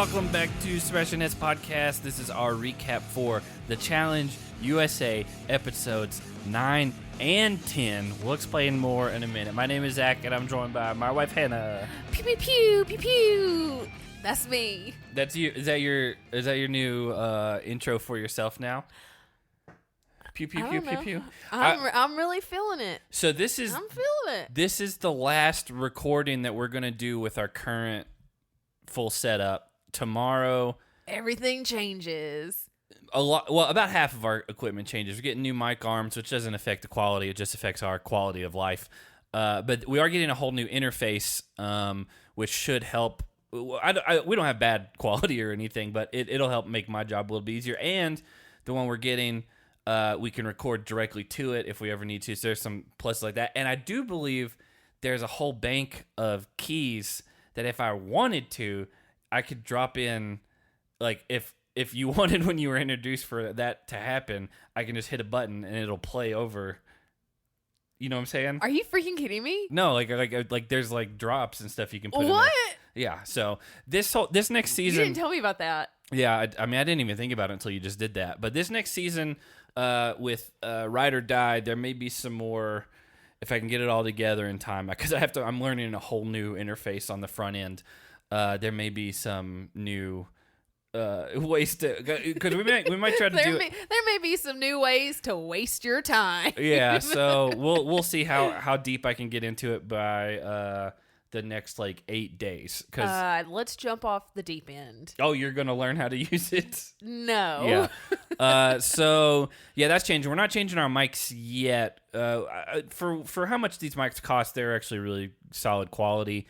welcome back to Smash Nets Podcast. This is our recap for the Challenge USA episodes 9 and 10. We'll explain more in a minute. My name is Zach, and I'm joined by my wife, Hannah. Pew, pew, pew, pew, pew. That's me. That's you. Is that your new intro for yourself now? Pew, pew, pew, pew, pew. I'm really feeling it. So I'm feeling it. This is the last recording that we're going to do with our current full setup. Tomorrow, everything changes. About half of our equipment changes. We're getting new mic arms, which doesn't affect the quality. It just affects our quality of life. But we are getting a whole new interface, which should help. We don't have bad quality or anything, but it'll help make my job a little bit easier. And the one we're getting, we can record directly to it if we ever need to. So there's some pluses like that. And I do believe there's a whole bank of keys that if I wanted to, I could drop in, like if you wanted when you were introduced for that to happen, I can just hit a button and it'll play over. You know what I'm saying? Are you freaking kidding me? No, like there's like drops and stuff you can put in what? there. Yeah, so this next season. You didn't tell me about that. Yeah, I mean I didn't even think about it until you just did that. But this next season, with Ride or Die, there may be some more. If I can get it all together in time, because I'm learning a whole new interface on the front end. There may be some new ways to, because we might try to do it. There may be some new ways to waste your time. Yeah, so we'll see how deep I can get into it by the next like 8 days. Let's jump off the deep end. Oh, you're gonna learn how to use it? No. Yeah. So yeah, that's changing. We're not changing our mics yet. For how much these mics cost, they're actually really solid quality.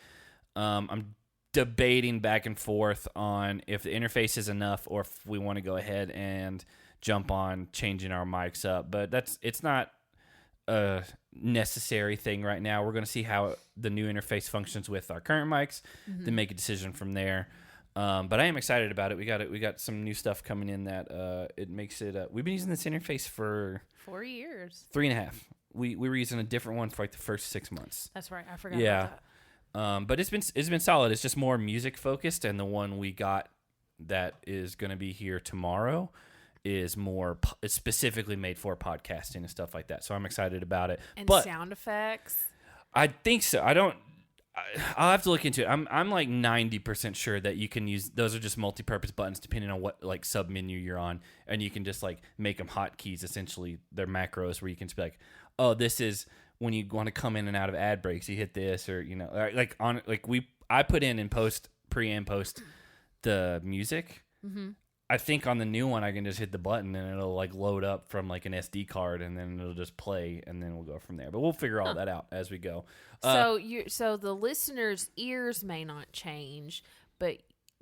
I'm debating back and forth on if the interface is enough or if we want to go ahead and jump on changing our mics up. But it's not a necessary thing right now. We're going to see how the new interface functions with our current mics, then make a decision from there. But I am excited about it. We got some new stuff coming in that it makes it. We've been using this interface for 4 years, 3.5. We were using a different one for like the first 6 months. That's right. I forgot about that. But it's been solid. It's just more music focused, and the one we got that is going to be here tomorrow is more. It's specifically made for podcasting and stuff like that. So I'm excited about it. And but sound effects. I think so. I'll have to look into it. I'm like 90% sure that you can use those are just multi-purpose buttons depending on what like sub menu you're on, and you can just like make them hotkeys. Essentially, they're macros where you can just be like, oh, this is. When you want to come in and out of ad breaks, you hit this, or I put in pre and post the music. Mm-hmm. I think on the new one I can just hit the button and it'll like load up from like an SD card, and then it'll just play, and then we'll go from there. But we'll figure all that out as we go. So the listeners' ears may not change, but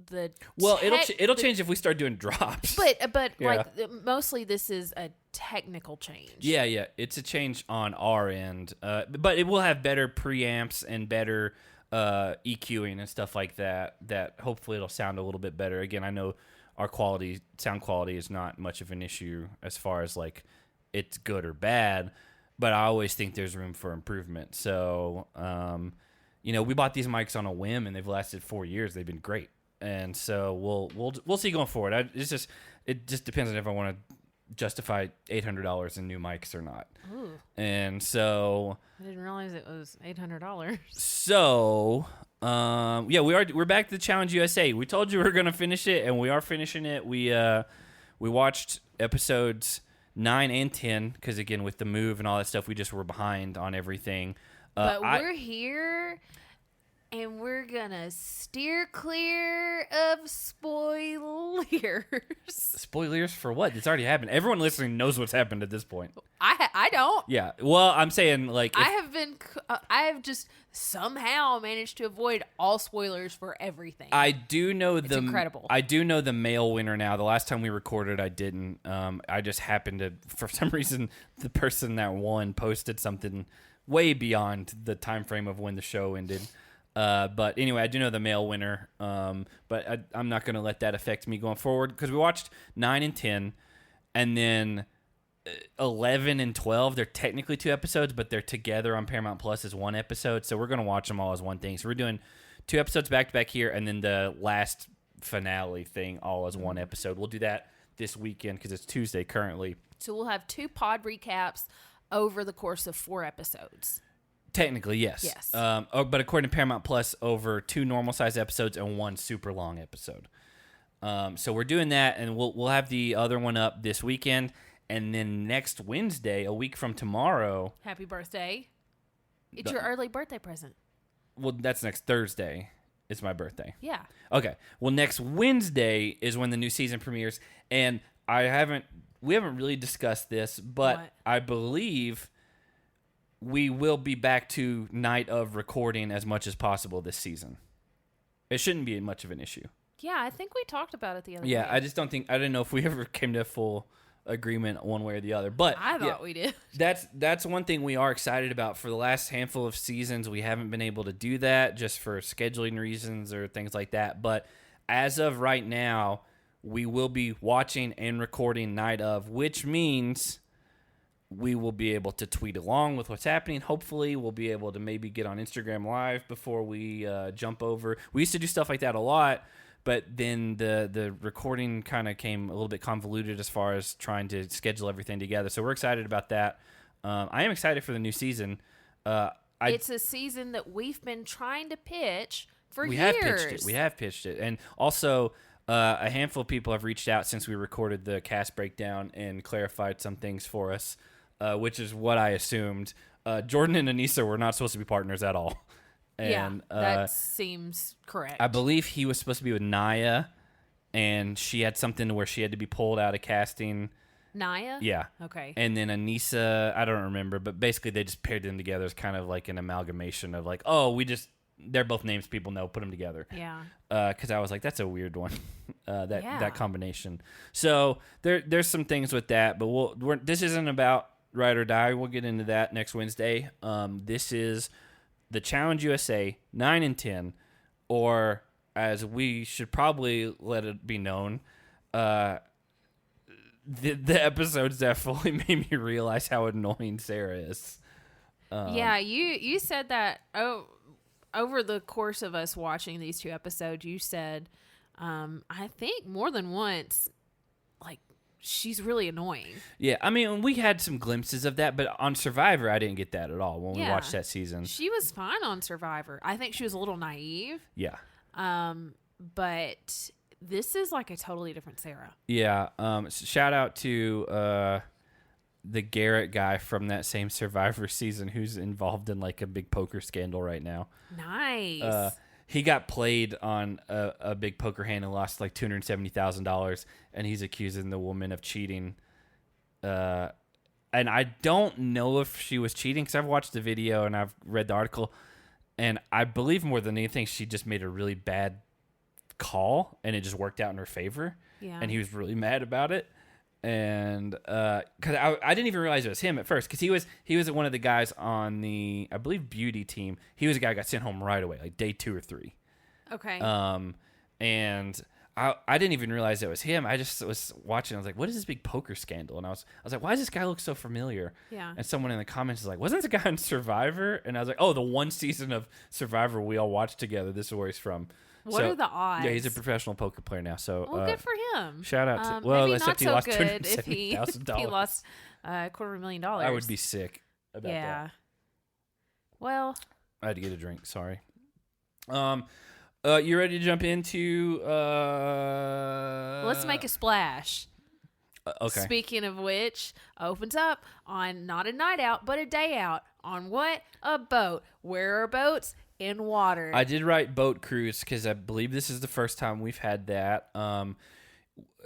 it'll change if we start doing drops. But yeah. like mostly this is a technical change. Yeah, it's a change on our end. But it will have better preamps and better EQing and stuff like that. That hopefully it'll sound a little bit better. Again, I know our sound quality is not much of an issue as far as like it's good or bad, but I always think there's room for improvement. So, we bought these mics on a whim, and they've lasted 4 years. They've been great. And so we'll see going forward. It just depends on if I want to justify $800 in new mics or not. Ooh. And so I didn't realize it was $800. So we're back to the Challenge USA. We told you we were gonna finish it, and we are finishing it. We watched episodes 9 and 10 because again with the move and all that stuff, we just were behind on everything. But we're here. And we're going to steer clear of spoilers. Spoilers for what? It's already happened. Everyone listening knows what's happened at this point. I don't. Yeah. Well, I'm saying like... I have just somehow managed to avoid all spoilers for everything. I do know it's incredible. I do know the male winner now. The last time we recorded, I didn't. I just happened to... For some reason, the person that won posted something way beyond the time frame of when the show ended. But anyway, I do know the male winner, but I'm not going to let that affect me going forward because we watched 9 and 10, and then 11 and 12. They're technically 2 episodes, but they're together on Paramount Plus as 1 episode, so we're going to watch them all as one thing. So we're doing 2 episodes back-to-back here, and then the last finale thing all as one episode. We'll do that this weekend because it's Tuesday currently. So we'll have 2 pod recaps over the course of 4 episodes. Technically, yes. Yes. But according to Paramount Plus, over 2 normal size episodes and 1 super long episode. So we're doing that, and we'll have the other one up this weekend, and then next Wednesday, a week from tomorrow. Happy birthday! It's your early birthday present. Well, that's next Thursday. It's my birthday. Yeah. Okay. Well, next Wednesday is when the new season premieres, and we haven't really discussed this, but What? I believe we will be back to night of recording as much as possible this season. It shouldn't be much of an issue. Yeah, I think we talked about it the other day. Yeah, I didn't know if we ever came to full agreement one way or the other. But I thought we did. That's one thing we are excited about. For the last handful of seasons, we haven't been able to do that just for scheduling reasons or things like that. But as of right now, we will be watching and recording night of, which means we will be able to tweet along with what's happening. Hopefully, we'll be able to maybe get on Instagram Live before we jump over. We used to do stuff like that a lot, but then the recording kind of came a little bit convoluted as far as trying to schedule everything together. So we're excited about that. I am excited for the new season. It's a season that we've been trying to pitch for we years. We have pitched it. And also, a handful of people have reached out since we recorded the cast breakdown and clarified some things for us. Which is what I assumed. Jordyn and Anissa were not supposed to be partners at all. And, that seems correct. I believe he was supposed to be with Naya, and she had something where she had to be pulled out of casting. Naya? Yeah. Okay. And then Anissa, I don't remember, but basically they just paired them together as kind of like an amalgamation of like, they're both names people know, put them together. Yeah. Because I was like, that's a weird one, that combination. So there's some things with that, but this isn't about Ride or Die. We'll get into that next Wednesday. This is the Challenge USA 9 and 10, or as we should probably let it be known, the episodes that fully made me realize how annoying Sarah is. Yeah, you said that over the course of us watching these 2 episodes. You said, I think more than once, like, she's really annoying. Yeah, I mean, we had some glimpses of that, but on Survivor, I didn't get that at all when we watched that season. She was fine on Survivor. I think she was a little naive. Yeah. But this is like a totally different Sarah. Yeah. Shout out to the Garrett guy from that same Survivor season who's involved in like a big poker scandal right now. Nice. He got played on a big poker hand and lost like $270,000, and he's accusing the woman of cheating. And I don't know if she was cheating because I've watched the video and I've read the article, and I believe more than anything she just made a really bad call and it just worked out in her favor. Yeah. And he was really mad about it. And because I didn't even realize it was him at first, because he was one of the guys on the, I believe, beauty team. He was a guy who got sent home right away, like day 2 or 3. Okay. And I didn't even realize it was him. I just was watching. I was like, what is this big poker scandal? And I was like, why does this guy look so familiar? Yeah. And someone in the comments was like, wasn't this guy on Survivor? And I was like, oh, the one season of Survivor we all watched together. This is where he's from. What are the odds? Yeah, he's a professional poker player now. So well, good for him. Shout out to maybe except not he so lost good if $270,000. he lost $250,000. I would be sick about that. Well, I had to get a drink. Sorry. You ready to jump into? Let's make a splash. Okay. Speaking of which, opens up on not a night out, but a day out. On what? A boat. Where are boats? In water. I did write boat cruise because I believe this is the first time we've had that.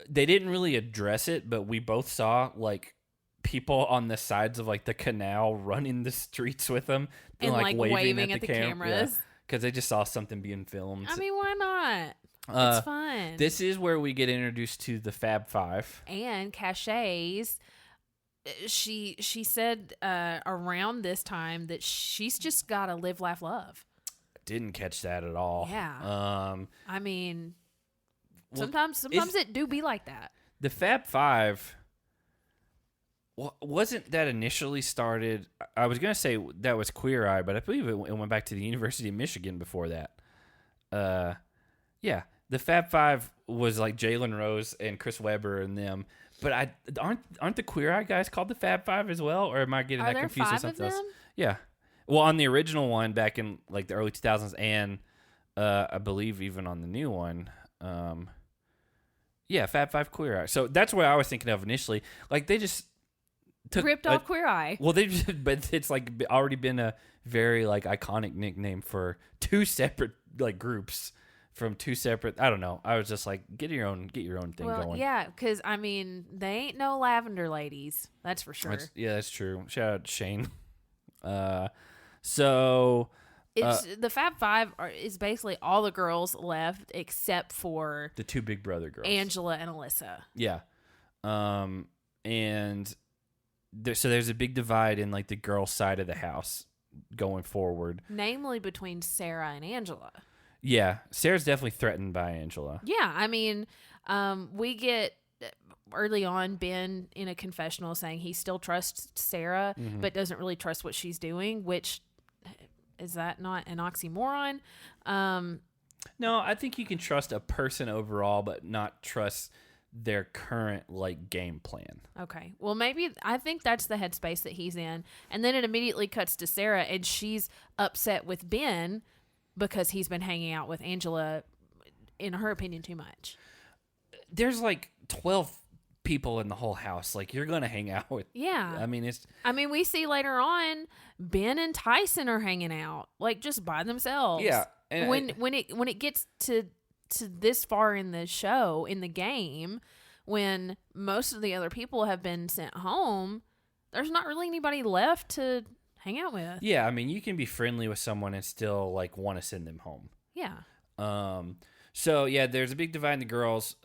They didn't really address it, but we both saw like people on the sides of like the canal running the streets with them and like waving at the cameras because they just saw something being filmed. I mean, why not? It's fun. This is where we get introduced to the Fab Five and Cachets. She said around this time that she's just got to live, laugh, love. Didn't catch that at all. Yeah. I mean, sometimes it do be like that. The Fab Five, wasn't that initially started? I was going to say that was Queer Eye, but I believe it went back to the University of Michigan before that. Yeah. the Fab Five was like Jalen Rose and Chris Webber and them. But aren't the Queer Eye guys called the Fab Five as well? Or am I getting that confused with something else? Yeah. Well, on the original one back in like the early 2000s, and I believe even on the new one, yeah, Fab Five Queer Eye. So that's what I was thinking of initially. Like they just ripped off Queer Eye. Well, but it's like already been a very like iconic nickname for two separate like groups from two separate. I don't know. I was just like, get your own thing going. Yeah, because I mean, they ain't no lavender ladies. That's for sure. That's true. Shout out to Shane. So it's the Fab Five is basically all the girls left except for the two Big Brother girls, Angela and Alyssa. Yeah, and so there's a big divide in like the girl side of the house going forward, namely between Sarah and Angela. Yeah, Sarah's definitely threatened by Angela. Yeah, I mean, we get early on Ben in a confessional saying he still trusts Sarah, but doesn't really trust what she's doing, which is that not an oxymoron? No, I think you can trust a person overall, but not trust their current like game plan. Okay. Well, maybe I think that's the headspace that he's in. And then it immediately cuts to Sarah and she's upset with Ben because he's been hanging out with Angela, in her opinion, too much. There's like 12 people in the whole house. Like, you're going to hang out with. Yeah. I mean, we see later on Ben and Tyson are hanging out, like, just by themselves. Yeah. And when it gets to this far in the show, in the game, when most of the other people have been sent home, there's not really anybody left to hang out with. Yeah, I mean, you can be friendly with someone and still like want to send them home. Yeah. So yeah, there's a big divide in the girls.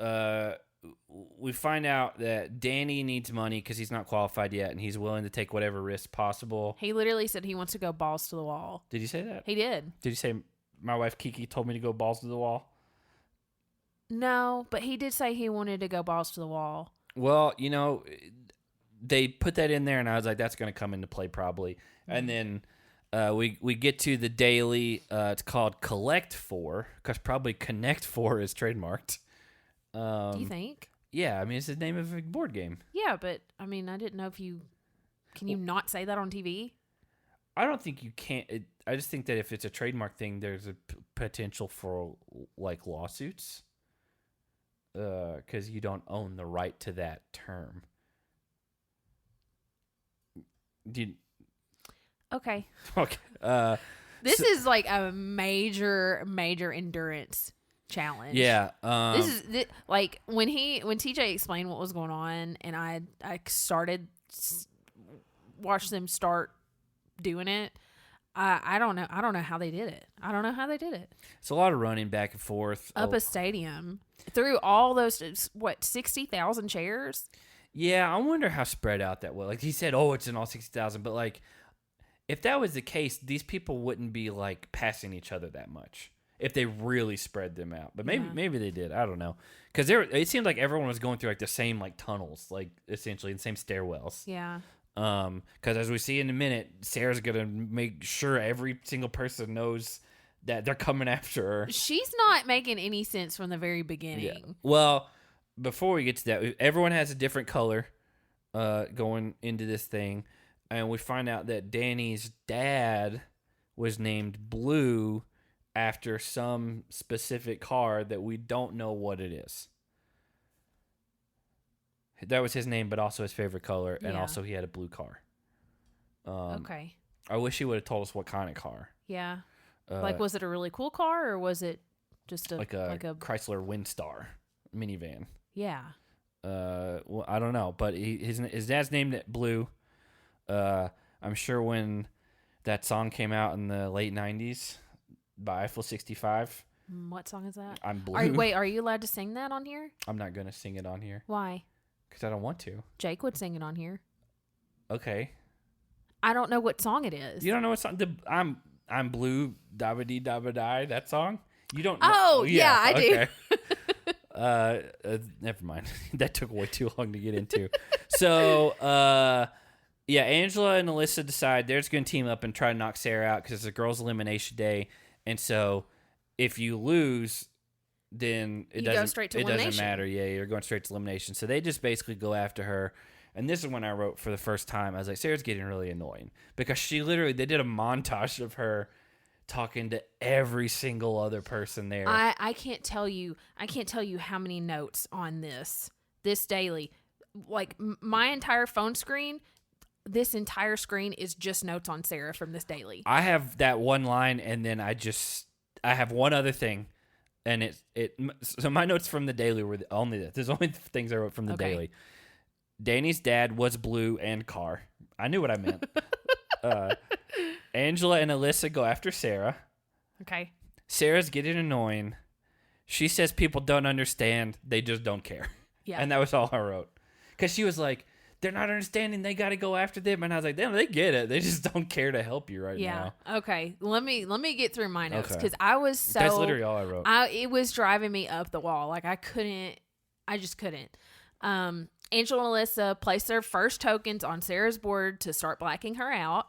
We find out that Danny needs money because he's not qualified yet, and he's willing to take whatever risk possible. He literally said he wants to go balls to the wall. Did he say that? He did. Did he say, my wife Kiki told me to go balls to the wall? No, but he did say he wanted to go balls to the wall. Well, you know, they put that in there, and I was like, that's going to come into play probably. And then we get to the daily. It's called Collect 4, because probably Connect 4 is trademarked. Do you think? Yeah, I mean, it's the name of a board game. Yeah, but I mean, I didn't know if you can you not say that on TV? I don't think you can't. I just think that if it's a trademark thing, there's a potential for like lawsuits, because you don't own the right to that term. Okay. Okay. This is like a major endurance challenge. Yeah. This is like when TJ explained what was going on, and I started watch them start doing it. I don't know how they did it. I don't know how they did it. It's a lot of running back and forth up a stadium through all those 60,000 chairs. Yeah, I wonder how spread out that was. Like he said, it's in all 60,000, but like if that was the case, these people wouldn't be like passing each other that much if they really spread them out. But maybe they did. I don't know, because it seemed like everyone was going through like the same like tunnels, like essentially the same stairwells. Yeah. Because as we see in a minute, Sarah's gonna make sure every single person knows that they're coming after her. She's not making any sense from the very beginning. Yeah. Well, before we get to that, everyone has a different color going into this thing, and we find out that Danny's dad was named Blue after some specific car that we don't know what it is. That was his name, but also his favorite color, and also he had a blue car. Okay. I wish he would have told us what kind of car. Yeah. Like, was it a really cool car, or was it just a Chrysler Windstar minivan? Yeah. Well, I don't know, but his dad's named it Blue. I'm sure when that song came out in the late 90s by Eiffel 65. What song is that? I'm Blue. Are you allowed to sing that on here? I'm not going to sing it on here. Why? Because I don't want to. Jake would sing it on here. Okay. I don't know what song it is. You don't know what song? I'm Blue, Dabba-dee Dabba-die, that song? You don't know? Oh, yeah, I do. Never mind. That took way too long to get into. So, Angela and Alyssa decide they're just going to team up and try to knock Sarah out because it's a girls' elimination day. And so if you lose, then it go straight to elimination. doesn't matter. Yeah, you're going straight to elimination. So they just basically go after her. And this is when I wrote for the first time. I was like, Sarah's getting really annoying because they did a montage of her talking to every single other person there. I can't tell you how many notes on this daily. Like my entire phone screen, this entire screen is just notes on Sarah from this daily. I have that one line, and then I have one other thing. And so my notes from the daily were there's only things I wrote from the daily. Danny's dad was blue and Car. I knew what I meant. Angela and Alyssa go after Sarah. Okay. Sarah's getting annoying. She says people don't understand. They just don't care. Yeah. And that was all I wrote. Because she was like, they're not understanding. They got to go after them. And I was like, damn, they get it. They just don't care to help you right now. Okay. Let me get through my notes because I was so. That's literally all I wrote. It was driving me up the wall. Like I just couldn't. Angela and Alyssa place their first tokens on Sarah's board to start blacking her out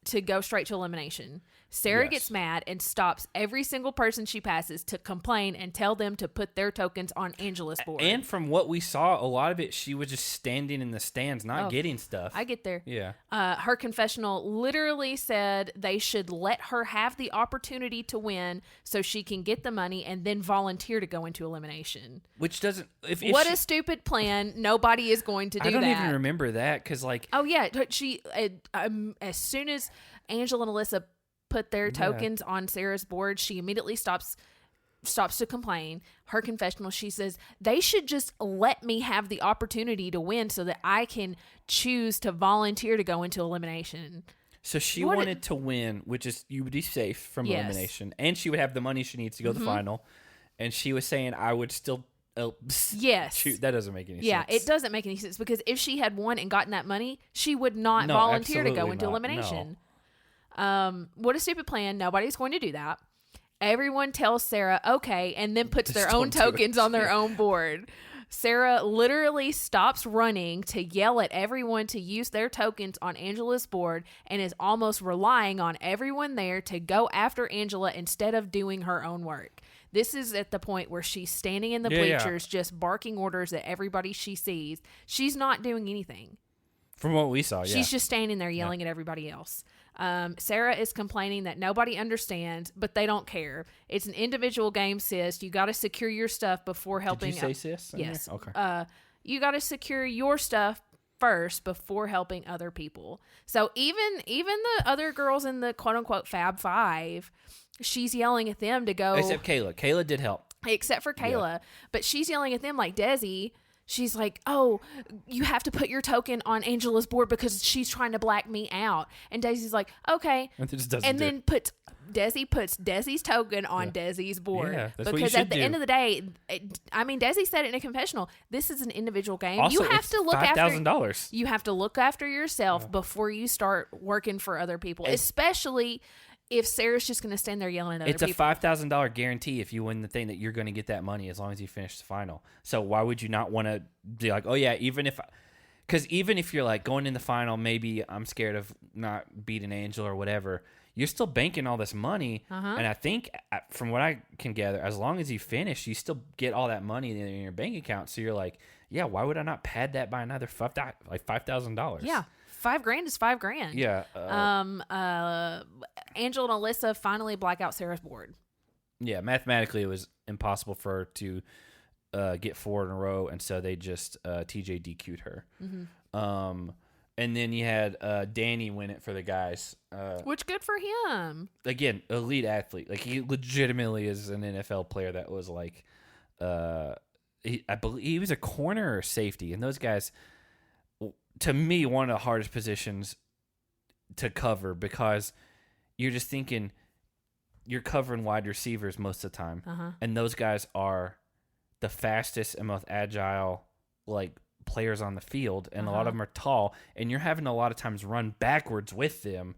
to go straight to elimination. Sarah gets mad and stops every single person she passes to complain and tell them to put their tokens on Angela's board. And from what we saw, a lot of it, she was just standing in the stands, not getting stuff. I get there. Yeah. Her confessional literally said they should let her have the opportunity to win so she can get the money and then volunteer to go into elimination. Which doesn't... What a stupid plan. Nobody is going to do that. I don't even remember that because like... Oh, yeah. She as soon as Angela and Alyssa put their tokens on Sarah's board, she immediately stops to complain. Her confessional, she says, they should just let me have the opportunity to win so that I can choose to volunteer to go into elimination. So she wanted to win, which is you would be safe from elimination, and she would have the money she needs to go to the final. And she was saying, I would still... Shoot, that doesn't make any sense. Yeah, it doesn't make any sense because if she had won and gotten that money, she would not volunteer to go into elimination. What a stupid plan. Nobody's going to do that. Everyone tells Sarah, okay, and then puts their own tokens on their own board. Sarah literally stops running to yell at everyone to use their tokens on Angela's board and is almost relying on everyone there to go after Angela instead of doing her own work. This is at the point where she's standing in the bleachers just barking orders at everybody she sees. She's not doing anything. From what we saw, She's just standing there yelling at everybody else. Sarah is complaining that nobody understands, but they don't care. It's an individual game, sis. You got to secure your stuff before helping. Did you say sis? Yes. Okay. You got to secure your stuff first before helping other people. So even the other girls in the quote unquote Fab Five, she's yelling at them to go. Except Kayla. Kayla did help. Except for Kayla, but she's yelling at them like Desi. She's like, oh, you have to put your token on Angela's board because she's trying to black me out. And Desi's like, okay. And then Desi puts Desi's token on Desi's board. Yeah, that's because at the end of the day, Desi said it in a confessional. This is an individual game. Also, you have to look $5,000. You have to look after yourself before you start working for other people, especially if Sarah's just going to stand there yelling at other people. It's a $5,000 guarantee if you win the thing that you're going to get that money as long as you finish the final. So why would you not want to be like, oh yeah, even if you're like going in the final, maybe I'm scared of not beating Angel or whatever, you're still banking all this money. And I think from what I can gather, as long as you finish, you still get all that money in your bank account. So you're like, yeah, why would I not pad that by another $5,000? Yeah. $5,000 is $5,000. Yeah. Angela and Alyssa finally black out Sarah's board. Yeah, mathematically it was impossible for her to get 4 in a row, and so they just TJ DQ'd her. And then you had Danny win it for the guys. Which good for him. Again, elite athlete. Like he legitimately is an NFL player that was like, I believe he was a corner or safety, and those guys, to me, one of the hardest positions to cover because you're just thinking you're covering wide receivers most of the time. And those guys are the fastest and most agile like players on the field. And a lot of them are tall. And you're having a lot of times run backwards with them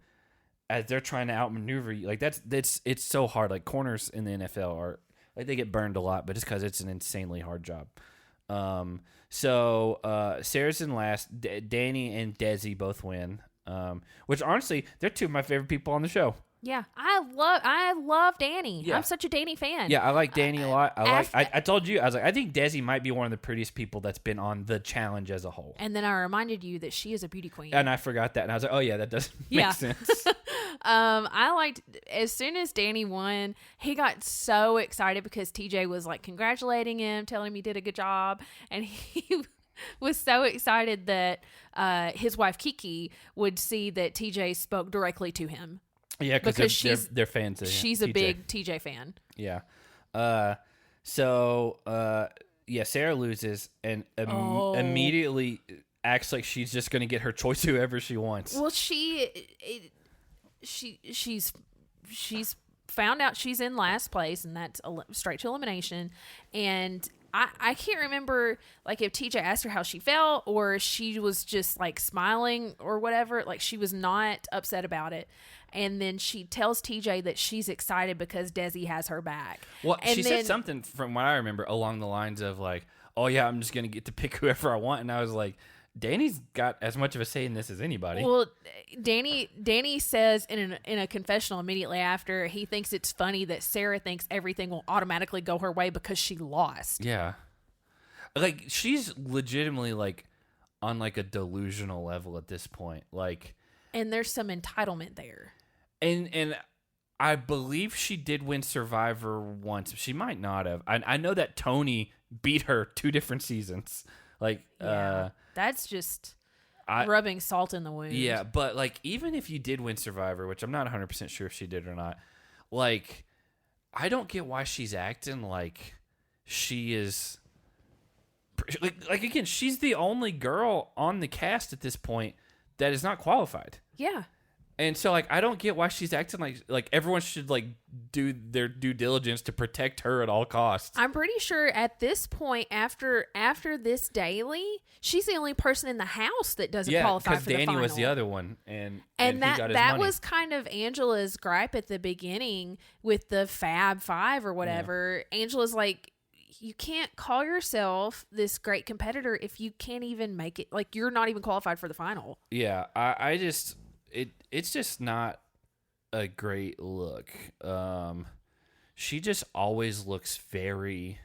as they're trying to outmaneuver you. Like it's so hard. Like corners in the NFL are like they get burned a lot, but it's because it's an insanely hard job. So Sarah's in last. Danny and Desi both win. Which honestly, they're two of my favorite people on the show. Yeah, I love Danny. Yeah. I'm such a Danny fan. Yeah, I like Danny a lot. I told you, I was like, I think Desi might be one of the prettiest people that's been on the challenge as a whole. And then I reminded you that she is a beauty queen. And I forgot that, and I was like, oh yeah, that does make sense. I liked, as soon as Danny won, he got so excited because TJ was like congratulating him, telling him he did a good job, and he was so excited that his wife Kiki would see that TJ spoke directly to him. Yeah, because they're fans of him. She's a big TJ fan. Yeah. Sarah loses and immediately acts like she's just going to get her choice whoever she wants. Well, she's found out she's in last place, and that's straight to elimination. And I can't remember like if TJ asked her how she felt or she was just like smiling or whatever. Like she was not upset about it. And then she tells TJ that she's excited because Desi has her back. Well, she said something from what I remember along the lines of like, oh yeah, I'm just going to get to pick whoever I want. And I was like, Danny's got as much of a say in this as anybody. Well, Danny says in a confessional immediately after, he thinks it's funny that Sarah thinks everything will automatically go her way because she lost. Yeah. Like she's legitimately like on like a delusional level at this point. Like, and there's some entitlement there. And I believe she did win Survivor once. She might not have. I know that Tony beat her 2 different seasons. Like, that's just rubbing salt in the wound. Yeah, but like even if you did win Survivor, which I'm not 100% sure if she did or not, like I don't get why she's acting like she is like again, she's the only girl on the cast at this point that is not qualified. Yeah. And so like I don't get why she's acting like everyone should like do their due diligence to protect her at all costs. I'm pretty sure at this point after this daily, she's the only person in the house that doesn't qualify for the final. Yeah, because Danny was the other one, and that he got his that money. was kind of Angela's gripe at the beginning with the Fab Five or whatever. Yeah. Angela's like, you can't call yourself this great competitor if you can't even make it. Like you're not even qualified for the final. Yeah, it's just not a great look. She just always looks very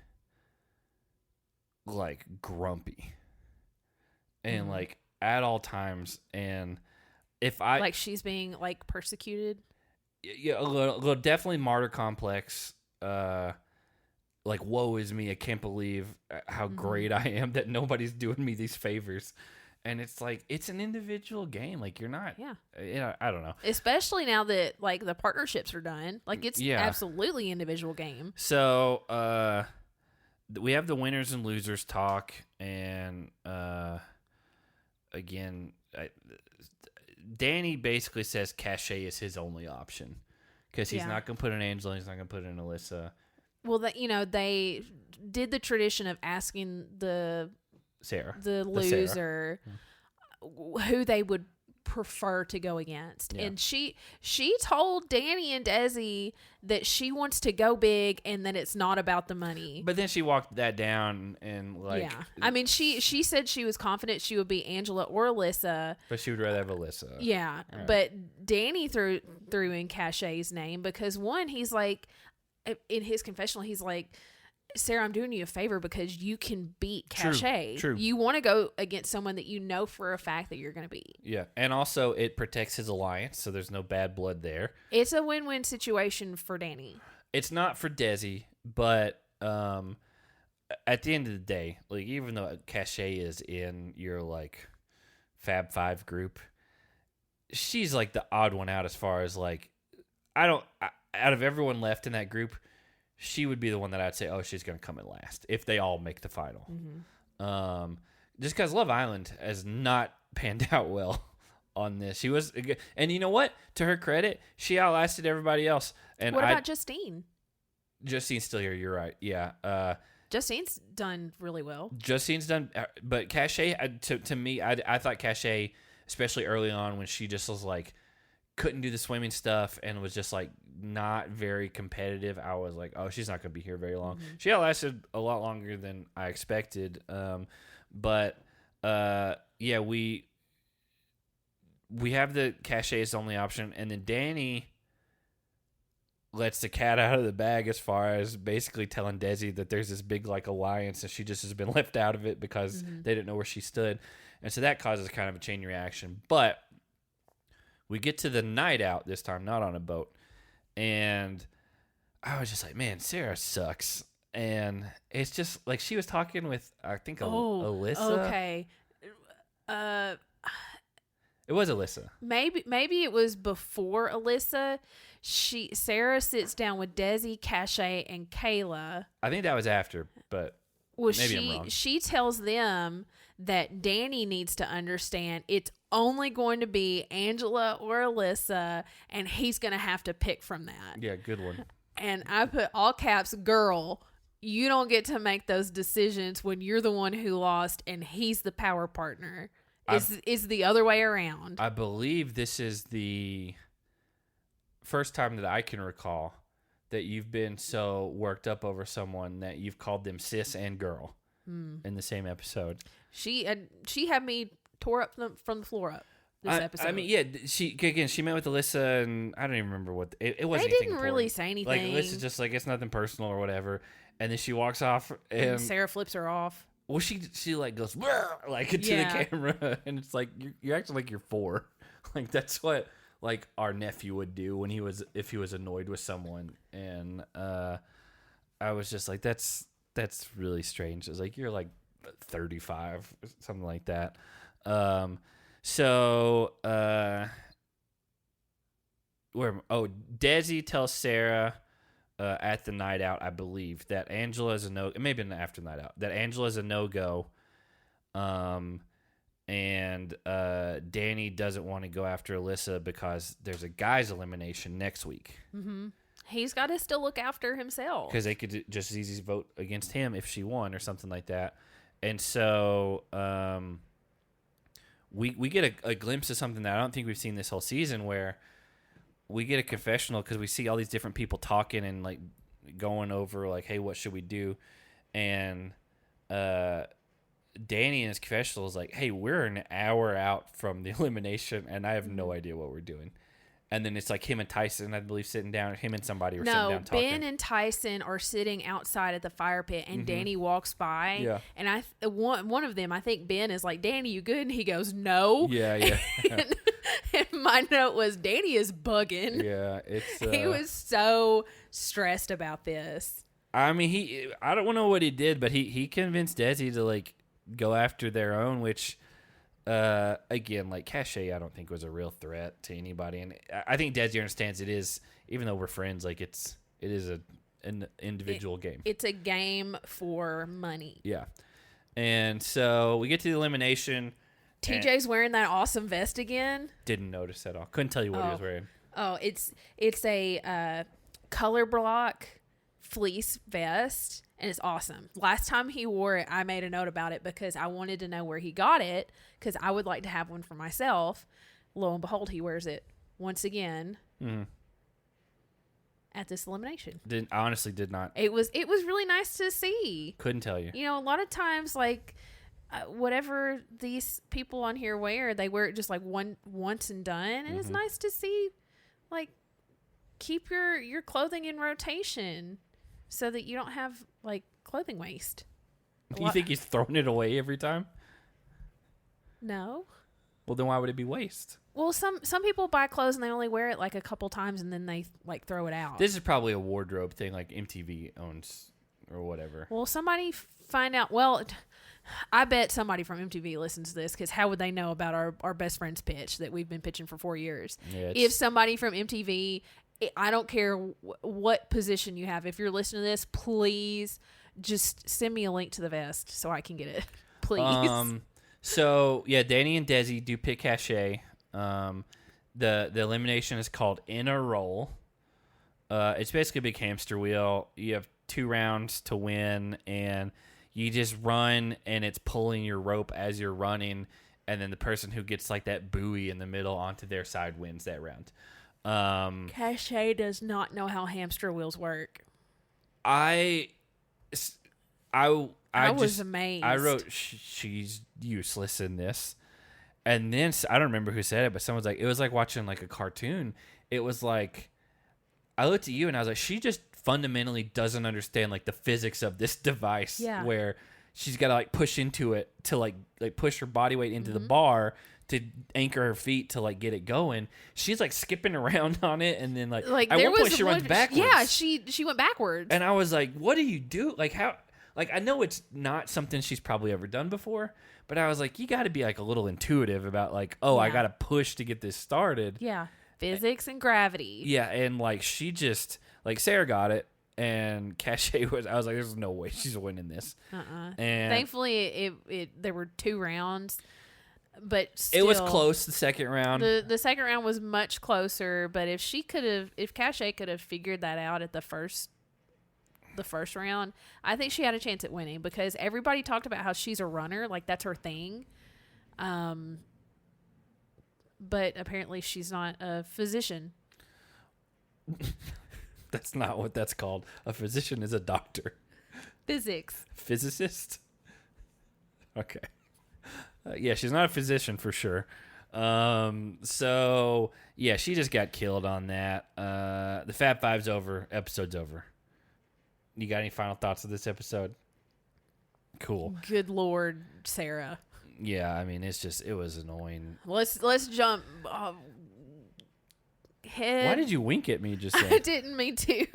like grumpy and like at all times. And if I like she's being like persecuted. Yeah, a little definitely martyr complex. Like woe is me. I can't believe how great I am that nobody's doing me these favors. And it's like, it's an individual game. Like, you're not, I don't know. Especially now that, like, the partnerships are done. Like, it's absolutely individual game. So, we have the winners and losers talk. And, again, Danny basically says Cachet is his only option. Because he's not going to put in Angela. He's not going to put in Alyssa. Well, they did the tradition of asking the loser who they would prefer to go against. Yeah. And she told Danny and Desi that she wants to go big and that it's not about the money. But then she walked that down and like... Yeah. I mean, she said she was confident she would be Angela or Alyssa. But she would rather have Alyssa. Yeah. Right. But Danny threw in Cachet's name because one, he's like... In his confessional, he's like, Sarah, I'm doing you a favor because you can beat Cachet. True. You want to go against someone that you know for a fact that you're going to beat. Yeah, and also it protects his alliance, so there's no bad blood there. It's a win-win situation for Danny. It's not for Desi, but at the end of the day, like even though Cachet is in your like Fab Five group, she's like the odd one out as far as like out of everyone left in that group, she would be the one that I'd say, oh, she's going to come in last if they all make the final. Mm-hmm. Just because Love Island has not panned out well on this. She was, and you know what? To her credit, she outlasted everybody else. And what about Justine? Justine's still here. You're right. Yeah. Justine's done really well. Justine's done, but Cachet, to me, I thought Cachet, especially early on when she just was like, couldn't do the swimming stuff and was just like not very competitive. I was like, oh, she's not going to be here very long. Mm-hmm. She lasted a lot longer than I expected. But we have the Cachet as the only option. And then Danny lets the cat out of the bag as far as basically telling Desi that there's this big like alliance and she just has been left out of it because they didn't know where she stood. And so that causes kind of a chain reaction. But we get to the night out this time, not on a boat. And I was just like, man, Sarah sucks. And it's just like she was talking with, I think, Alyssa. Okay. It was Alyssa. Maybe it was before Alyssa. Sarah sits down with Desi, Cache, and Kayla. I think that was after, but maybe I'm wrong. She tells them that Danny needs to understand it's only going to be Angela or Alyssa, and he's going to have to pick from that. Yeah, good one. And I put all caps, girl, you don't get to make those decisions when you're the one who lost and he's the power partner. It's the other way around. I believe this is the first time that I can recall that you've been so worked up over someone that you've called them sis and girl in the same episode. She had me tore up from the floor up this episode. I mean, yeah, she met with Alyssa, and I don't even remember what it wasn't. They didn't really say anything. Like Alyssa's just like, it's nothing personal or whatever, and then she walks off, and Sarah flips her off. Well, she like goes like to the camera, and it's like you're acting like you're 4. Like that's what like our nephew would do if he was annoyed with someone, and I was just like, that's really strange. It's like you're like 35, something like that. Desi tells Sarah at the night out, I believe, that Angela is a no. It may have been after the night out. That Angela is a no-go. And Danny doesn't want to go after Alyssa because there's a guys' elimination next week. Mm-hmm. He's got to still look after himself. Because they could just as easy vote against him if she won or something like that. And so we get a glimpse of something that I don't think we've seen this whole season, where we get a confessional because we see all these different people talking and like going over like, hey, what should we do? And Danny in his confessional is like, hey, we're an hour out from the elimination and I have no idea what we're doing. And then it's like him and Tyson, I believe, sitting down. Him and somebody were sitting down talking. Ben and Tyson are sitting outside at the fire pit, and Danny walks by. Yeah. And one of them, I think Ben is like, Danny, you good? And he goes, no. Yeah. And my note was, Danny is bugging. Yeah, he was so stressed about this. I mean, I don't know what he did, but he convinced Desi to like go after their own, which. Again, like Cache, I don't think was a real threat to anybody, and I think Desi understands it is, even though we're friends, like it is an individual game. It's a game for money. Yeah, and so we get to the elimination. TJ's wearing that awesome vest again. Didn't notice at all. Couldn't tell you what he was wearing. Oh, it's a color block fleece vest. And it's awesome. Last time he wore it, I made a note about it because I wanted to know where he got it because I would like to have one for myself. Lo and behold, he wears it once again at this elimination. I honestly did not. It was really nice to see. Couldn't tell you. You know, a lot of times, like, whatever these people on here wear, they wear it just like once and done. And it's nice to see, like, keep your clothing in rotation. So that you don't have, like, clothing waste. Do you think he's throwing it away every time? No. Well, then why would it be waste? Well, some people buy clothes and they only wear it, like, a couple times and then they, like, throw it out. This is probably a wardrobe thing, like MTV owns or whatever. Well, somebody find out. Well, I bet somebody from MTV listens to this because how would they know about our best friend's pitch that we've been pitching for 4 years? Yeah, if somebody from MTV... I don't care what position you have. If you're listening to this, please just send me a link to the vest so I can get it. Please. So, yeah, Danny and Desi do pick Cache. The elimination is called In a Roll. It's basically a big hamster wheel. You have 2 rounds to win, and you just run, and it's pulling your rope as you're running, and then the person who gets like that buoy in the middle onto their side wins that round. Cache does not know how hamster wheels work. I was amazed. I wrote she's useless in this, and then I don't remember who said it, but someone's like, it was like watching like a cartoon. It was like I looked at you and I was like, she just fundamentally doesn't understand like the physics of this device where she's got to like push into it to like push her body weight into the bar to anchor her feet to like get it going. She's like skipping around on it, and then like at one point she runs backwards. Yeah, she went backwards. And I was like, what do you do? Like how? Like I know it's not something she's probably ever done before, but I was like, you got to be like a little intuitive about like, I got to push to get this started. Yeah, physics and gravity. Yeah, and like she just like Sarah got it. And Cassie I was like, there's no way she's winning this. And thankfully, there were 2 rounds, but still, it was close. The second round, the second round was much closer. But if Cassie could have figured that out at the first round, I think she had a chance at winning because everybody talked about how she's a runner, like that's her thing. But apparently, she's not a physician. That's not what that's called. A physician is a doctor. Physics. Physicist? Okay. Yeah, she's not a physician for sure. So, yeah, she just got killed on that. The Fab Five's over. Episode's over. You got any final thoughts of this episode? Cool. Good Lord, Sarah. Yeah, I mean, it was annoying. Let's jump... head. Why did you wink at me just then? I didn't mean to.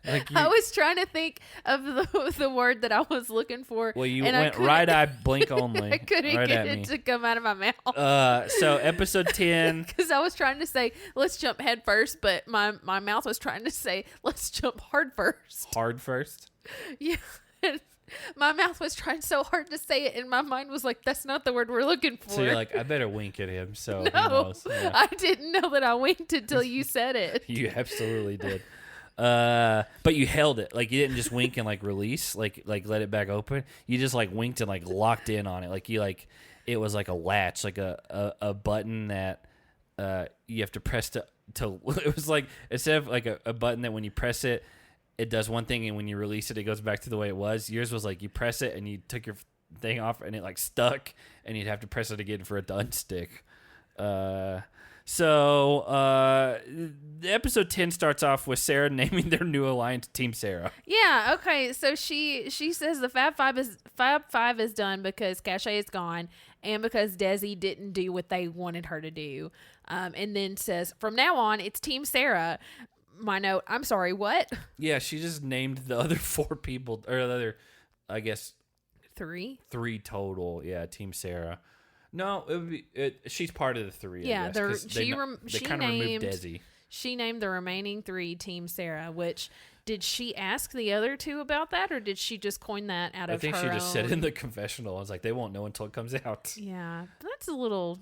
I was trying to think of the word that I was looking for. Well, you went right eye blink only. I couldn't get it to come out of my mouth. So episode 10. Because I was trying to say, let's jump head first, but my mouth was trying to say, let's jump hard first. Hard first? Yeah. My mouth was trying so hard to say it, and my mind was like, that's not the word we're looking for. So you're like, I better wink at him, so no, who knows? Yeah. I didn't know that I winked until you said it. You absolutely did. But you held it. Like, you didn't just wink and, like, release, like let it back open. You just, like, winked and, like, locked in on it. Like, it was like a latch, like a button that you have to press to it was like, instead of, like, a button that when you press it, it does one thing, and when you release it, it goes back to the way it was. Yours was like you press it, and you took your thing off, and it like stuck, and you'd have to press it again for it to unstick. So the episode 10 starts off with Sarah naming their new alliance Team Sarah. Yeah. Okay. So she says the Fab Five is done because Cassie is gone, and because Desi didn't do what they wanted her to do, and then says from now on it's Team Sarah. My note, I'm sorry, what? Yeah, she just named the other 4 people, or the other, I guess, 3 total. Yeah, Team Sarah. No, it would be. She's part of the 3. Yeah, they kind of removed Desi. She named the remaining 3 Team Sarah. Which did she ask the other 2 about that, or did she just coin that out of her own? I think she just said in the confessional. I was like, they won't know until it comes out. Yeah, that's a little.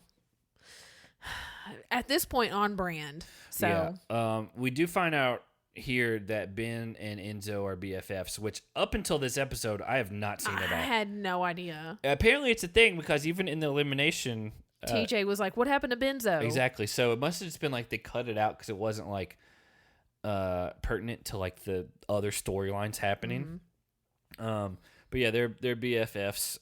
At this point, on brand. So we do find out here that Ben and Enzo are BFFs, which up until this episode I have not seen at all. I had no idea. Apparently, it's a thing because even in the elimination, TJ was like, "What happened to Benzo?" Exactly. So it must have just been like they cut it out because it wasn't like pertinent to like the other storylines happening. Mm-hmm. But yeah, they're BFFs,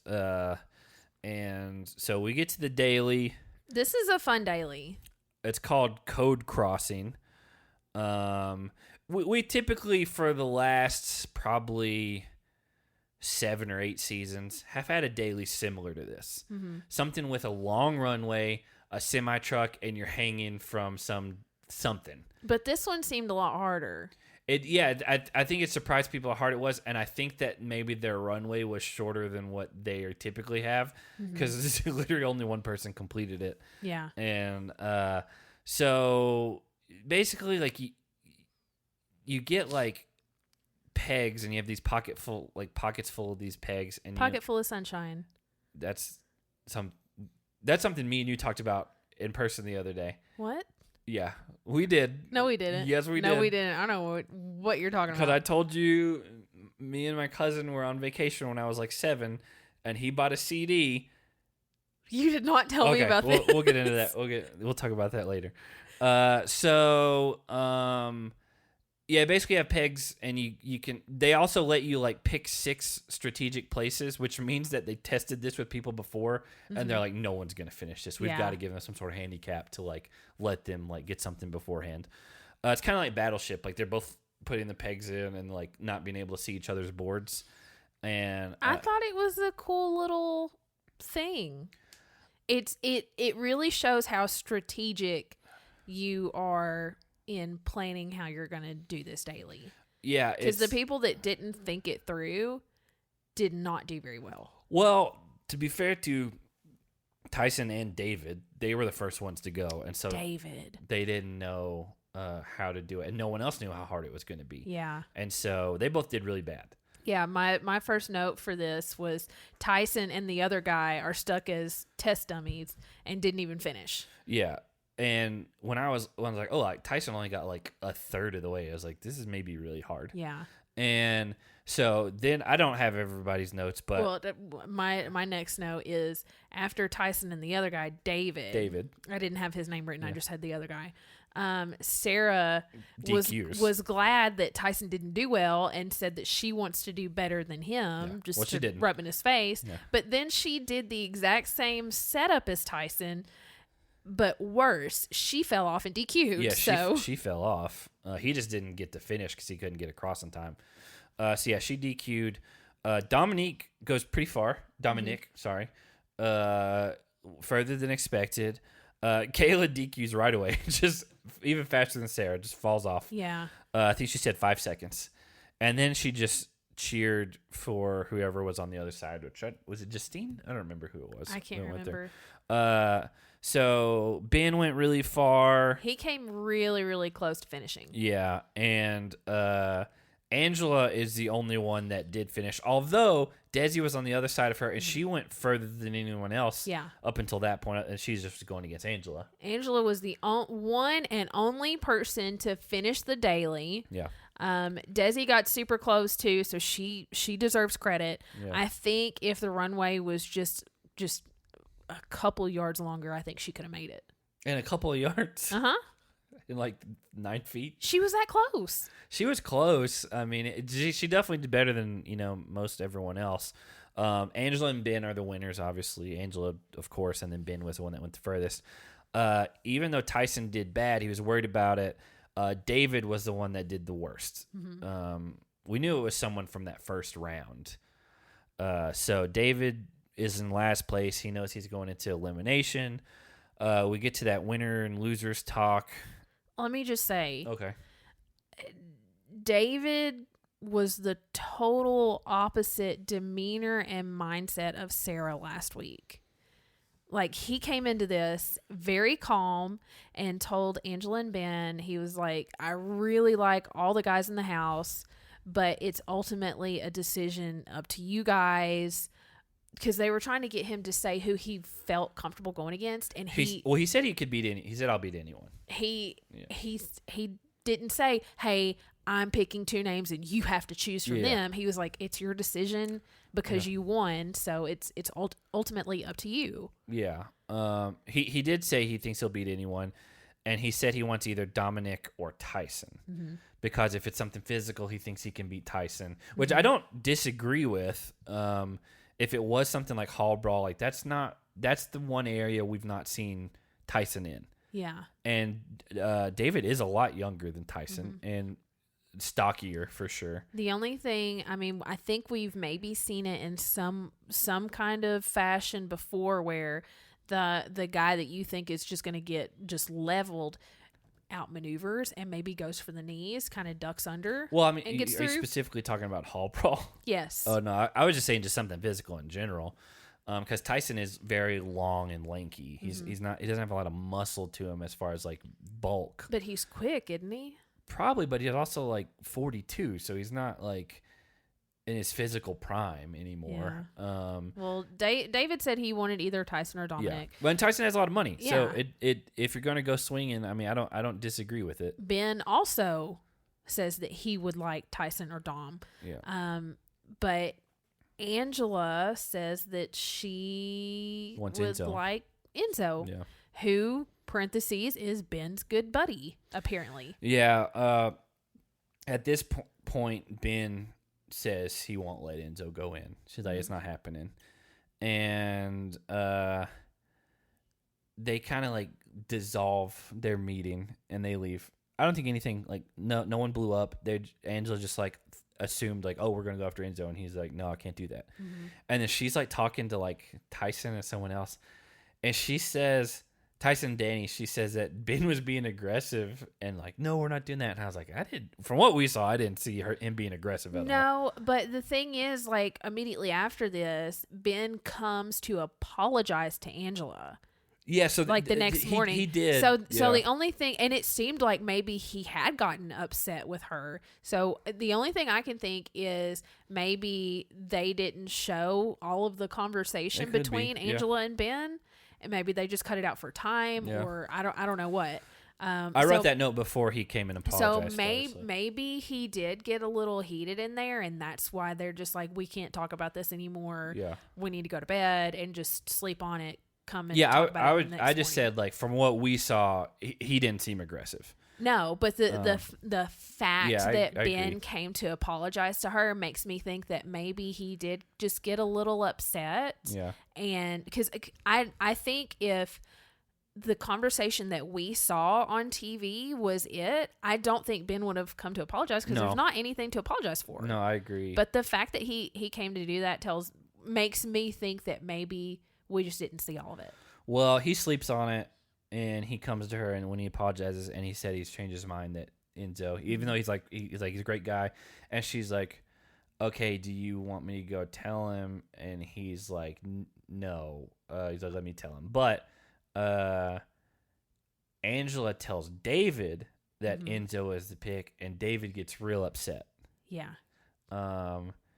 and so we get to the daily. This is a fun daily. It's called Code Crossing. We typically, for the last probably 7 or 8 seasons, have had a daily similar to this. Mm-hmm. Something with a long runway, a semi-truck, and you're hanging from something. But this one seemed a lot harder. I think it surprised people how hard it was, and I think that maybe their runway was shorter than what they typically have, because literally only one person completed it. Yeah. And so basically, like you get like pegs, and you have these pockets full of these pegs, and full of sunshine. That's something me and you talked about in person the other day. What? Yeah, we did. No, we didn't. Yes, we did. No, we didn't. I don't know what you're talking about. Because I told you, me and my cousin were on vacation when I was like 7, and he bought a CD. You did not tell me about this. We'll get into that. We'll talk about that later. Yeah, basically you have pegs, and you can. They also let you like pick 6 strategic places, which means that they tested this with people before, and they're like, no one's gonna finish this. We've got to give them some sort of handicap to like let them like get something beforehand. It's kind of like Battleship. Like they're both putting the pegs in and like not being able to see each other's boards. And I thought it was a cool little thing. It really shows how strategic you are in planning how you're going to do this daily. Yeah, because the people that didn't think it through did not do very well. Well, to be fair to Tyson and David, they were the first ones to go, and so they didn't know how to do it, and no one else knew how hard it was going to be. Yeah, and so they both did really bad. Yeah, my first note for this was Tyson and the other guy are stuck as test dummies and didn't even finish. Yeah. And when I was like, oh, like Tyson only got like a third of the way, I was like, this is maybe really hard. Yeah. And so then I don't have everybody's notes, but my next note is after Tyson and the other guy, David. I didn't have his name written. Yeah. I just had the other guy. Sarah was glad that Tyson didn't do well and said that she wants to do better than him, just to rub in his face. Yeah. But then she did the exact same setup as Tyson, but worse. She fell off and DQ'd. Yeah, she fell off. He just didn't get to finish because he couldn't get across in time. So yeah, she DQ'd. Dominique goes pretty far. Sorry. Further than expected. Kayla DQs right away, just even faster than Sarah, just falls off. Yeah. I think she said 5 seconds. And then she just cheered for whoever was on the other side, was it Justine? I don't remember who it was. I can't remember. So Ben went really far. He came really, really close to finishing. Yeah. And Angela is the only one that did finish, although Desi was on the other side of her, and she went further than anyone else up until that point, and she's just going against Angela. Angela was the one and only person to finish the daily. Yeah. Desi got super close, too, so she deserves credit. Yeah. I think if the runway was just a couple yards longer, I think she could have made it. And a couple of yards? Uh-huh. In like 9 feet. She was that close. She was close. I mean, she definitely did better than, most everyone else. Angela and Ben are the winners, obviously. Angela, of course, and then Ben was the one that went the furthest. Even though Tyson did bad, he was worried about it. David was the one that did the worst. Mm-hmm. We knew it was someone from that first round. So David is in last place. He knows he's going into elimination. We get to that winner and losers talk. Let me just say. Okay. David was the total opposite demeanor and mindset of Sarah last week. Like, he came into this very calm and told Angela and Ben, he was like, I really like all the guys in the house, but it's ultimately a decision up to you guys. Because they were trying to get him to say who he felt comfortable going against, and he said he could beat any. He said I'll beat anyone. He didn't say, hey, I'm picking 2 names and you have to choose from them. He was like, it's your decision because you won, so it's ultimately up to you. Yeah. He did say he thinks he'll beat anyone, and he said he wants either Dominic or Tyson. Mm-hmm. Because if it's something physical, he thinks he can beat Tyson, which I don't disagree with. If it was something like Hall Brawl, like that's the one area we've not seen Tyson in. Yeah. And David is a lot younger than Tyson and stockier for sure. The only thing, I think we've maybe seen it in some kind of fashion before where the guy that you think is just going to get just leveled outmaneuvers and maybe goes for the knees, kind of ducks under. Well, are you specifically talking about Hall Brawl? Yes. Oh, no, I was just saying just something physical in general. Because Tyson is very long and lanky. He doesn't have a lot of muscle to him as far as like bulk. But he's quick, isn't he? Probably, but he's also like 42, so he's not like in his physical prime anymore. Yeah. Well, David said he wanted either Tyson or Dominic. Yeah. But Tyson has a lot of money, so if you're going to go swinging, I don't disagree with it. Ben also says that he would like Tyson or Dom. Yeah. But Angela says that she would like Enzo, who parentheses is Ben's good buddy, apparently. Yeah. At this point, Ben says he won't let Enzo go in. She's like, it's not happening. And they kind of like dissolve their meeting and they leave. I don't think anything like no one blew up. Angela just like assumed like, oh, we're gonna go after Enzo, and he's like, no, I can't do that. Mm-hmm. And then she's like talking to like Tyson or someone else, and she says, Tyson and Danny, she says that Ben was being aggressive and like, no, we're not doing that. And I was like, from what we saw, I didn't see him being aggressive at all. No, but the thing is, like, immediately after this, Ben comes to apologize to Angela. Yeah, so like the next morning. He did. So the only thing, and it seemed like maybe he had gotten upset with her. So the only thing I can think is maybe they didn't show all of the conversation between Angela and Ben. And maybe they just cut it out for time, or I don't know what. I wrote that note before he came and apologized. So maybe he did get a little heated in there, and that's why they're just like, we can't talk about this anymore. Yeah, we need to go to bed and just sleep on it. Talk about it I just said, like, from what we saw, he didn't seem aggressive. No, but the fact that Ben came to apologize to her makes me think that maybe he did just get a little upset. Yeah. And because I think if the conversation that we saw on TV was it, I don't think Ben would have come to apologize because there's not anything to apologize for. No, I agree. But the fact that he came to do that makes me think that maybe we just didn't see all of it. Well, he sleeps on it. And he comes to her, and when he apologizes, and he said he's changed his mind that Enzo, even though he's a great guy, and she's like, okay, do you want me to go tell him? And he's like, no. He's like, let me tell him. But Angela tells David that Enzo is the pick, and David gets real upset. Yeah.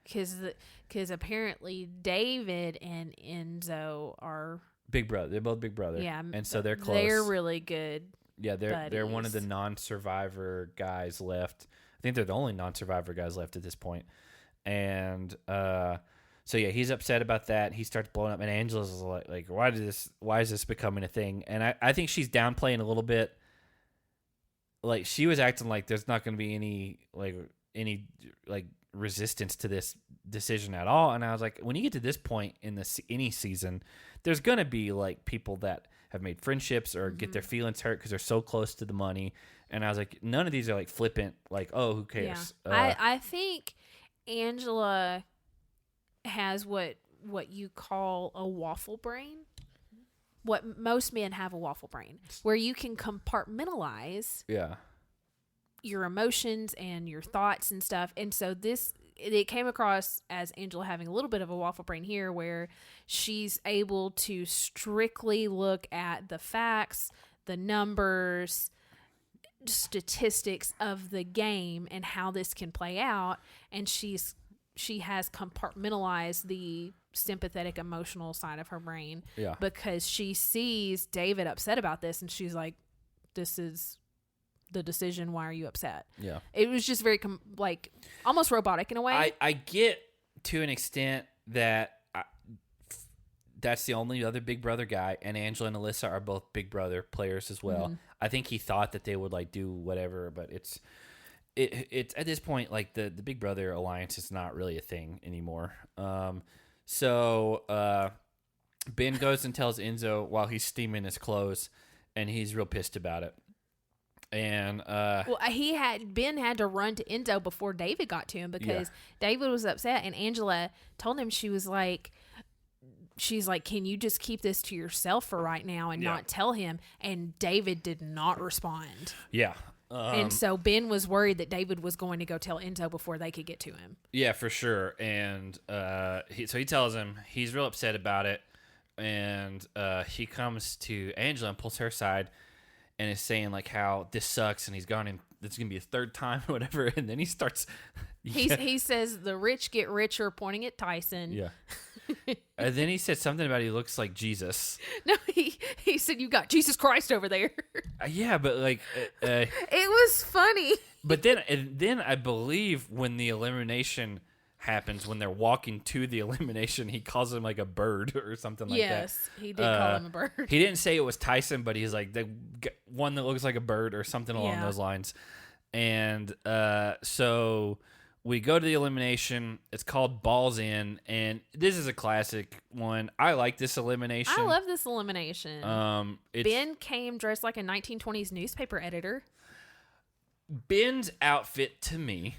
Because apparently David and Enzo are big brother. They're both big brother. Yeah. And so they're close. They're really good. Yeah, they're one of the non-survivor guys left. I think they're the only non-survivor guys left at this point. And so yeah, he's upset about that. He starts blowing up, and Angela's like, why is this becoming a thing? And I think she's downplaying a little bit. Like, she was acting like there's not going to be any resistance to this decision at all. And I was like, when you get to this point in any season, there's going to be like people that have made friendships or get their feelings hurt because they're so close to the money. And I was like, none of these are like flippant, like, oh, who cares? Yeah. I think Angela has what you call a waffle brain. What most men have a waffle brain, where you can compartmentalize your emotions and your thoughts and stuff. And so it came across as Angela having a little bit of a waffle brain here, where she's able to strictly look at the facts, the numbers, statistics of the game and how this can play out. And she has compartmentalized the sympathetic emotional side of her brain because she sees David upset about this, and she's like, this is the decision. Why are you upset? Yeah. It was just very almost robotic in a way. I get to an extent that that's the only other Big Brother guy, and Angela and Alyssa are both Big Brother players as well. Mm-hmm. I think he thought that they would like do whatever, but it's at this point, like the Big Brother alliance is not really a thing anymore. So Ben goes and tells Enzo while he's steaming his clothes, and he's real pissed about it. And Ben had to run to Enzo before David got to him because David was upset, and Angela told him, she's like, can you just keep this to yourself for right now and not tell him? And David did not respond. Yeah. And so Ben was worried that David was going to go tell Enzo before they could get to him. Yeah, for sure. And he tells him he's real upset about it, and he comes to Angela and pulls her side and is saying like how this sucks, and he's gone, and this is gonna be his third time or whatever. And then he starts. He says the rich get richer, pointing at Tyson. Yeah. And then he said something about he looks like Jesus. No, he said, you got Jesus Christ over there. Yeah, but like it was funny. But then I believe when the elimination happens, when they're walking to the elimination, he calls him like a bird or something like that. Yes, he did call him a bird. He didn't say it was Tyson, but he's like the one that looks like a bird or something along those lines. And so we go to the elimination. It's called Balls In, and this is a classic one. I like this elimination. I love this elimination. Ben came dressed like a 1920s newspaper editor. Ben's outfit to me.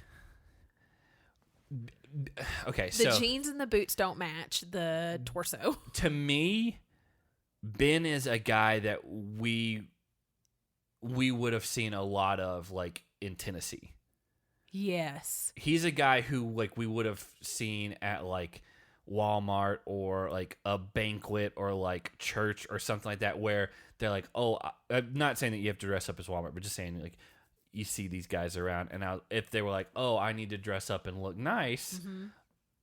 Okay, the jeans and the boots don't match the torso. To me, Ben is a guy that we would have seen a lot of, like, in Tennessee. Yes. He's a guy who, like, we would have seen at, like, Walmart or, like, a banquet or, like, church or something like that, where they're like, oh, I'm not saying that you have to dress up as Walmart, but just saying, like, you see these guys around, and if they were like, oh, I need to dress up and look nice,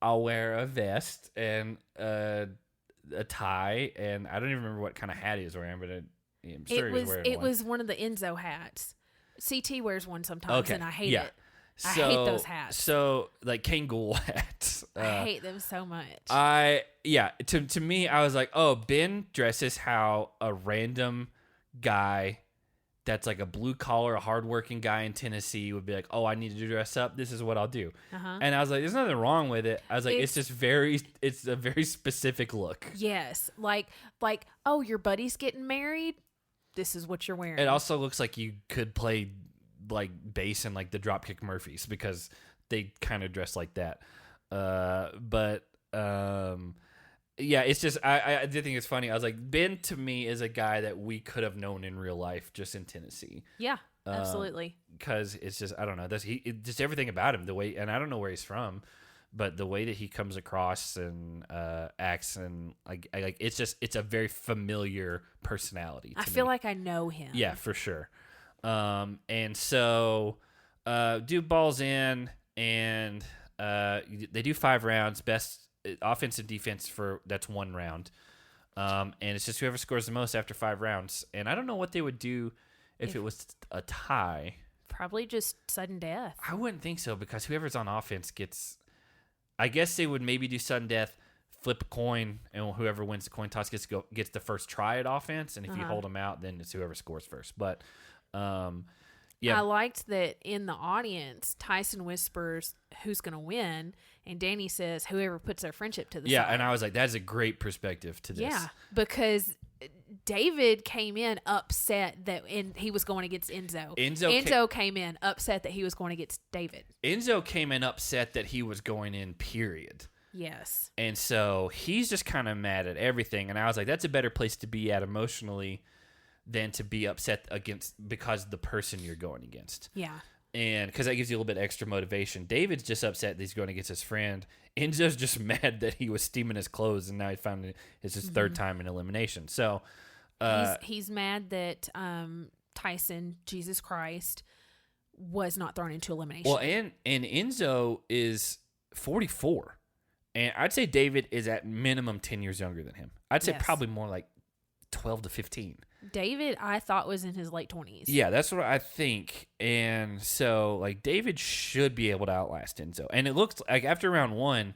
I'll wear a vest and a tie, and I don't even remember what kind of hat he was wearing, but I'm sure he was wearing one. It was one of the Enzo hats. CT wears one sometimes, and I hate it. So, I hate those hats. So, like, Kangol hats. I hate them so much. To me, I was like, oh, Ben dresses how a random guy that's like a blue collar, hardworking guy in Tennessee would be like, oh, I need to dress up. This is what I'll do. And I was like, there's nothing wrong with it. I was like, it's a very specific look. Yes. Like, oh, your buddy's getting married. This is what you're wearing. It also looks like you could play like bass in like the Dropkick Murphys because they kind of dress like that. Yeah, it's just I did think it's funny. I was like, Ben to me is a guy that we could have known in real life just in Tennessee. Yeah, absolutely. Because it's just, I don't know, just everything about him, the way, and I don't know where he's from, but the way that he comes across and acts, and like it's a very familiar personality. I feel like I know him. Yeah, for sure. And so dude balls in, and they do 5 rounds, best offense and defense that's 1 round. And it's just whoever scores the most after 5 rounds. And I don't know what they would do if it was a tie. Probably just sudden death. I wouldn't think so, because whoever's on offense gets, I guess they would maybe do sudden death, flip a coin, and whoever wins the coin toss gets the first try at offense. And if you hold them out, then it's whoever scores first. But yeah, I liked that in the audience, Tyson whispers who's going to win, and Danny says whoever puts their friendship to the side. Yeah, and I was like, that's a great perspective to this. Yeah, because David came in upset that he was going against Enzo. Enzo came in upset that he was going against David. Enzo came in upset that he was going in, period. Yes. And so he's just kind of mad at everything, and I was like, that's a better place to be at emotionally than to be upset because the person you're going against. Yeah. And because that gives you a little bit extra motivation. David's just upset that he's going against his friend. Enzo's just mad that he was steaming his clothes, and now he found it's his third time in elimination. So he's mad that Tyson, Jesus Christ, was not thrown into elimination. Well, and Enzo is 44. And I'd say David is at minimum 10 years younger than him. I'd say probably more like 12 to 15. David, I thought, was in his late 20s. Yeah, that's what I think. And so, like, David should be able to outlast Enzo. And it looked like after round 1,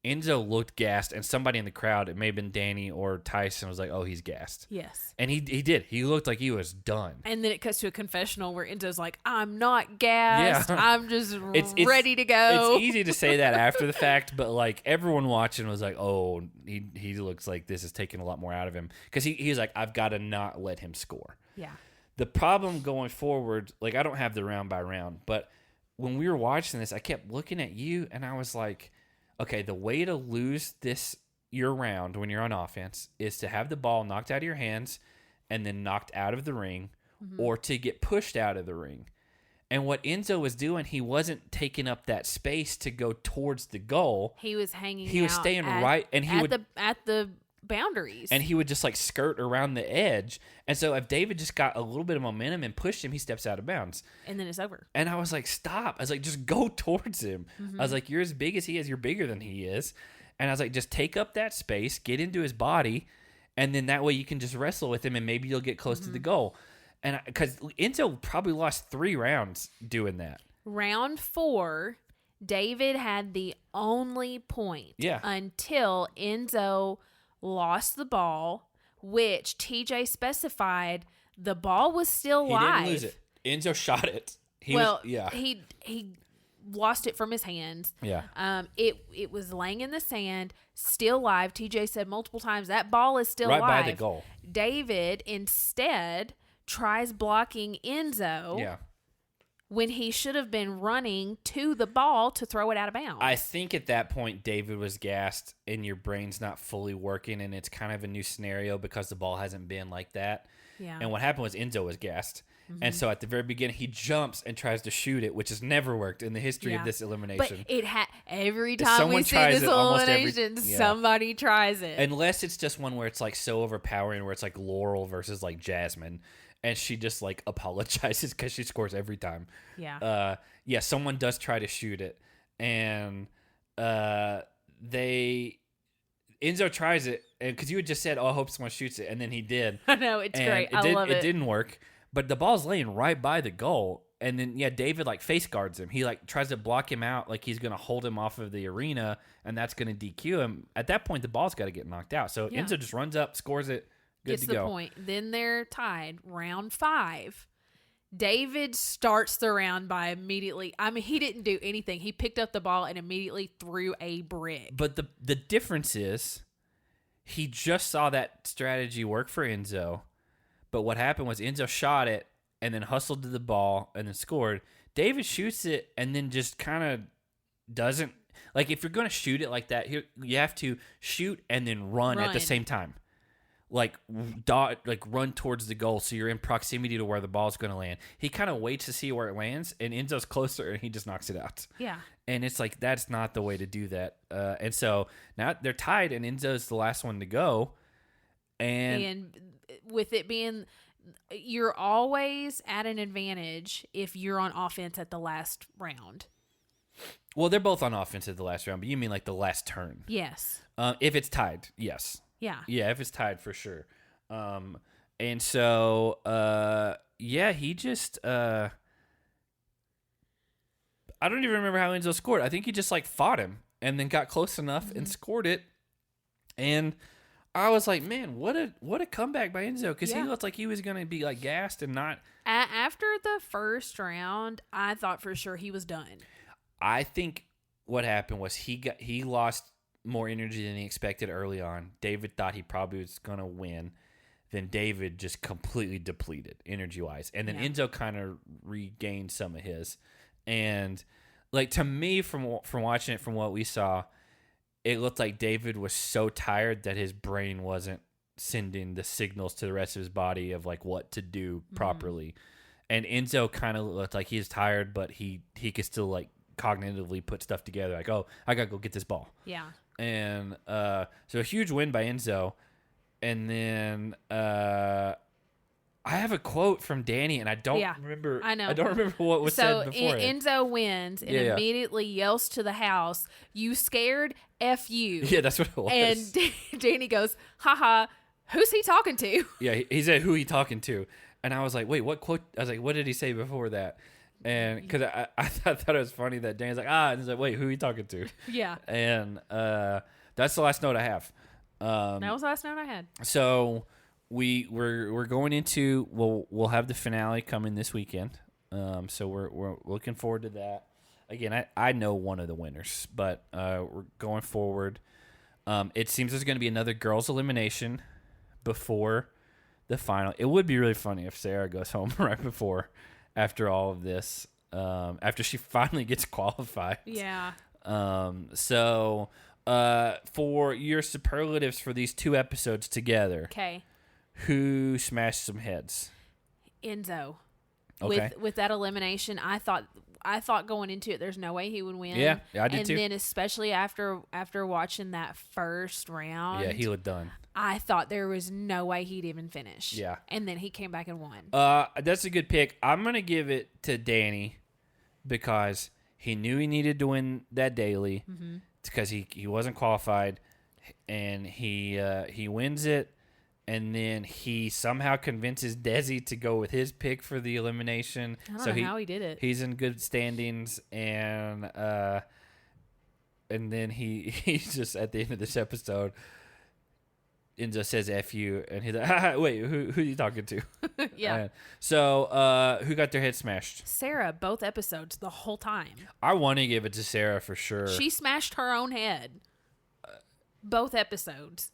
Enzo looked gassed, and somebody in the crowd, it may have been Danny or Tyson, was like, oh, he's gassed. Yes. And he did. He looked like he was done. And then it cuts to a confessional where Enzo's like, I'm not gassed. Yeah. I'm just ready to go. It's easy to say that after the fact, but, like, everyone watching was like, oh, he looks like this is taking a lot more out of him. Because he's like, I've got to not let him score. Yeah. The problem going forward, like, I don't have the round by round, but when we were watching this, I kept looking at you, and I was like, okay, the way to lose your round when you're on offense is to have the ball knocked out of your hands and then knocked out of the ring, or to get pushed out of the ring. And what Enzo was doing, he wasn't taking up that space to go towards the goal. He was hanging. He was staying right, and he would at the boundaries, and he would just like skirt around the edge. And so if David just got a little bit of momentum and pushed him, he steps out of bounds, and then it's over. And I was like, stop. I was like, just go towards him. I was like, you're as big as he is, you're bigger than he is. And I was like, just take up that space, get into his body, and then that way you can just wrestle with him, and maybe you'll get close to the goal. And because Enzo probably lost 3 rounds doing that. Round 4, David had the only point until Enzo lost the ball, which TJ specified the ball was still live. He didn't lose it. Enzo shot it. He lost it from his hands. Yeah. It was laying in the sand, still live. TJ said multiple times that ball is still live. Right by the goal. David instead tries blocking Enzo. Yeah. when he should have been running to the ball to throw it out of bounds. I think at that point, David was gassed and your brain's not fully working, and it's kind of a new scenario because the ball hasn't been like that. Yeah. And what happened was Enzo was gassed. And so at the very beginning, he jumps and tries to shoot it, which has never worked in the history of this elimination. But every time we see this elimination, somebody tries it. Unless it's just one where it's like so overpowering, where it's like Laurel versus like Jasmine, and she just like apologizes because she scores every time. Yeah. Someone does try to shoot it, and Enzo tries it, and because you had just said, "Oh, I hope someone shoots it," and then he did. I know, it's great. I love it. It didn't work. But the ball's laying right by the goal. And then, David, like, face guards him. He, like, tries to block him out like he's going to hold him off of the arena, and that's going to DQ him. At that point, the ball's got to get knocked out. So Enzo just runs up, scores it, good to go. Gets the point. Then they're tied. Round 5. David starts the round by immediately... I mean, he didn't do anything. He picked up the ball and immediately threw a brick. But the difference is he just saw that strategy work for Enzo. But what happened was Enzo shot it and then hustled to the ball and then scored. David shoots it and then just kind of doesn't... Like, if you're going to shoot it like that, you have to shoot and then run at the same time. Like, run towards the goal so you're in proximity to where the ball's going to land. He kind of waits to see where it lands, and Enzo's closer, and he just knocks it out. Yeah. And it's like, that's not the way to do that. And so now they're tied, and Enzo's the last one to go. And with it being, you're always at an advantage if you're on offense at the last round. Well, they're both on offense at the last round, but you mean like the last turn? Yes. If it's tied, yes. Yeah. Yeah, if it's tied, for sure. And so, he just... I don't even remember how Enzo scored. I think he just, like, fought him and then got close enough and scored it. And... I was like, man, what a comeback by Enzo, because he looked like he was going to be like gassed and not. After the first round, I thought for sure he was done. I think what happened was he lost more energy than he expected early on. David thought he probably was going to win. Then David just completely depleted energy-wise. And then Enzo kind of regained some of his. And like, to me, from watching it, from what we saw, it looked like David was so tired that his brain wasn't sending the signals to the rest of his body of like what to do properly. And Enzo kind of looked like he's tired, but he could still like cognitively put stuff together. Like, oh, I got to go get this ball. Yeah. And so a huge win by Enzo. And then I have a quote from Danny, and I don't remember. I know. I don't remember what was said before. So Enzo wins and immediately yells to the house, "You scared? F you." Yeah, that's what it was. And Danny goes, "Haha, who's he talking to?" Yeah, he said, "Who he talking to?" And I was like, "Wait, what quote?" I was like, "What did he say before that?" And because I thought it was funny that Danny's like, and he's like, "Wait, who he talking to?" Yeah. And that's the last note I have. That was the last note I had. So. We're going into we'll have the finale coming this weekend, so we're looking forward to that. Again, I know one of the winners, but we're going forward. It seems there's going to be another girls' elimination before the final. It would be really funny if Sarah goes home right before, after all of this, after she finally gets qualified. Yeah. So for your superlatives for these 2 episodes together. Okay. Who smashed some heads? Enzo. Okay. With that elimination, I thought going into it, there's no way he would win. Yeah, I did too. And then especially after watching that first round, he looked done. I thought there was no way he'd even finish. Yeah. And then he came back and won. That's a good pick. I'm gonna give it to Danny because he knew he needed to win that daily because he wasn't qualified, and he wins it. And then he somehow convinces Desi to go with his pick for the elimination. I don't know how he did it. He's in good standings, and then he's just at the end of this episode, Enzo says "F you," and he's like, "Wait, who are you talking to?" Yeah. So who got their head smashed? Sarah, both episodes, the whole time. I want to give it to Sarah for sure. She smashed her own head. Both episodes.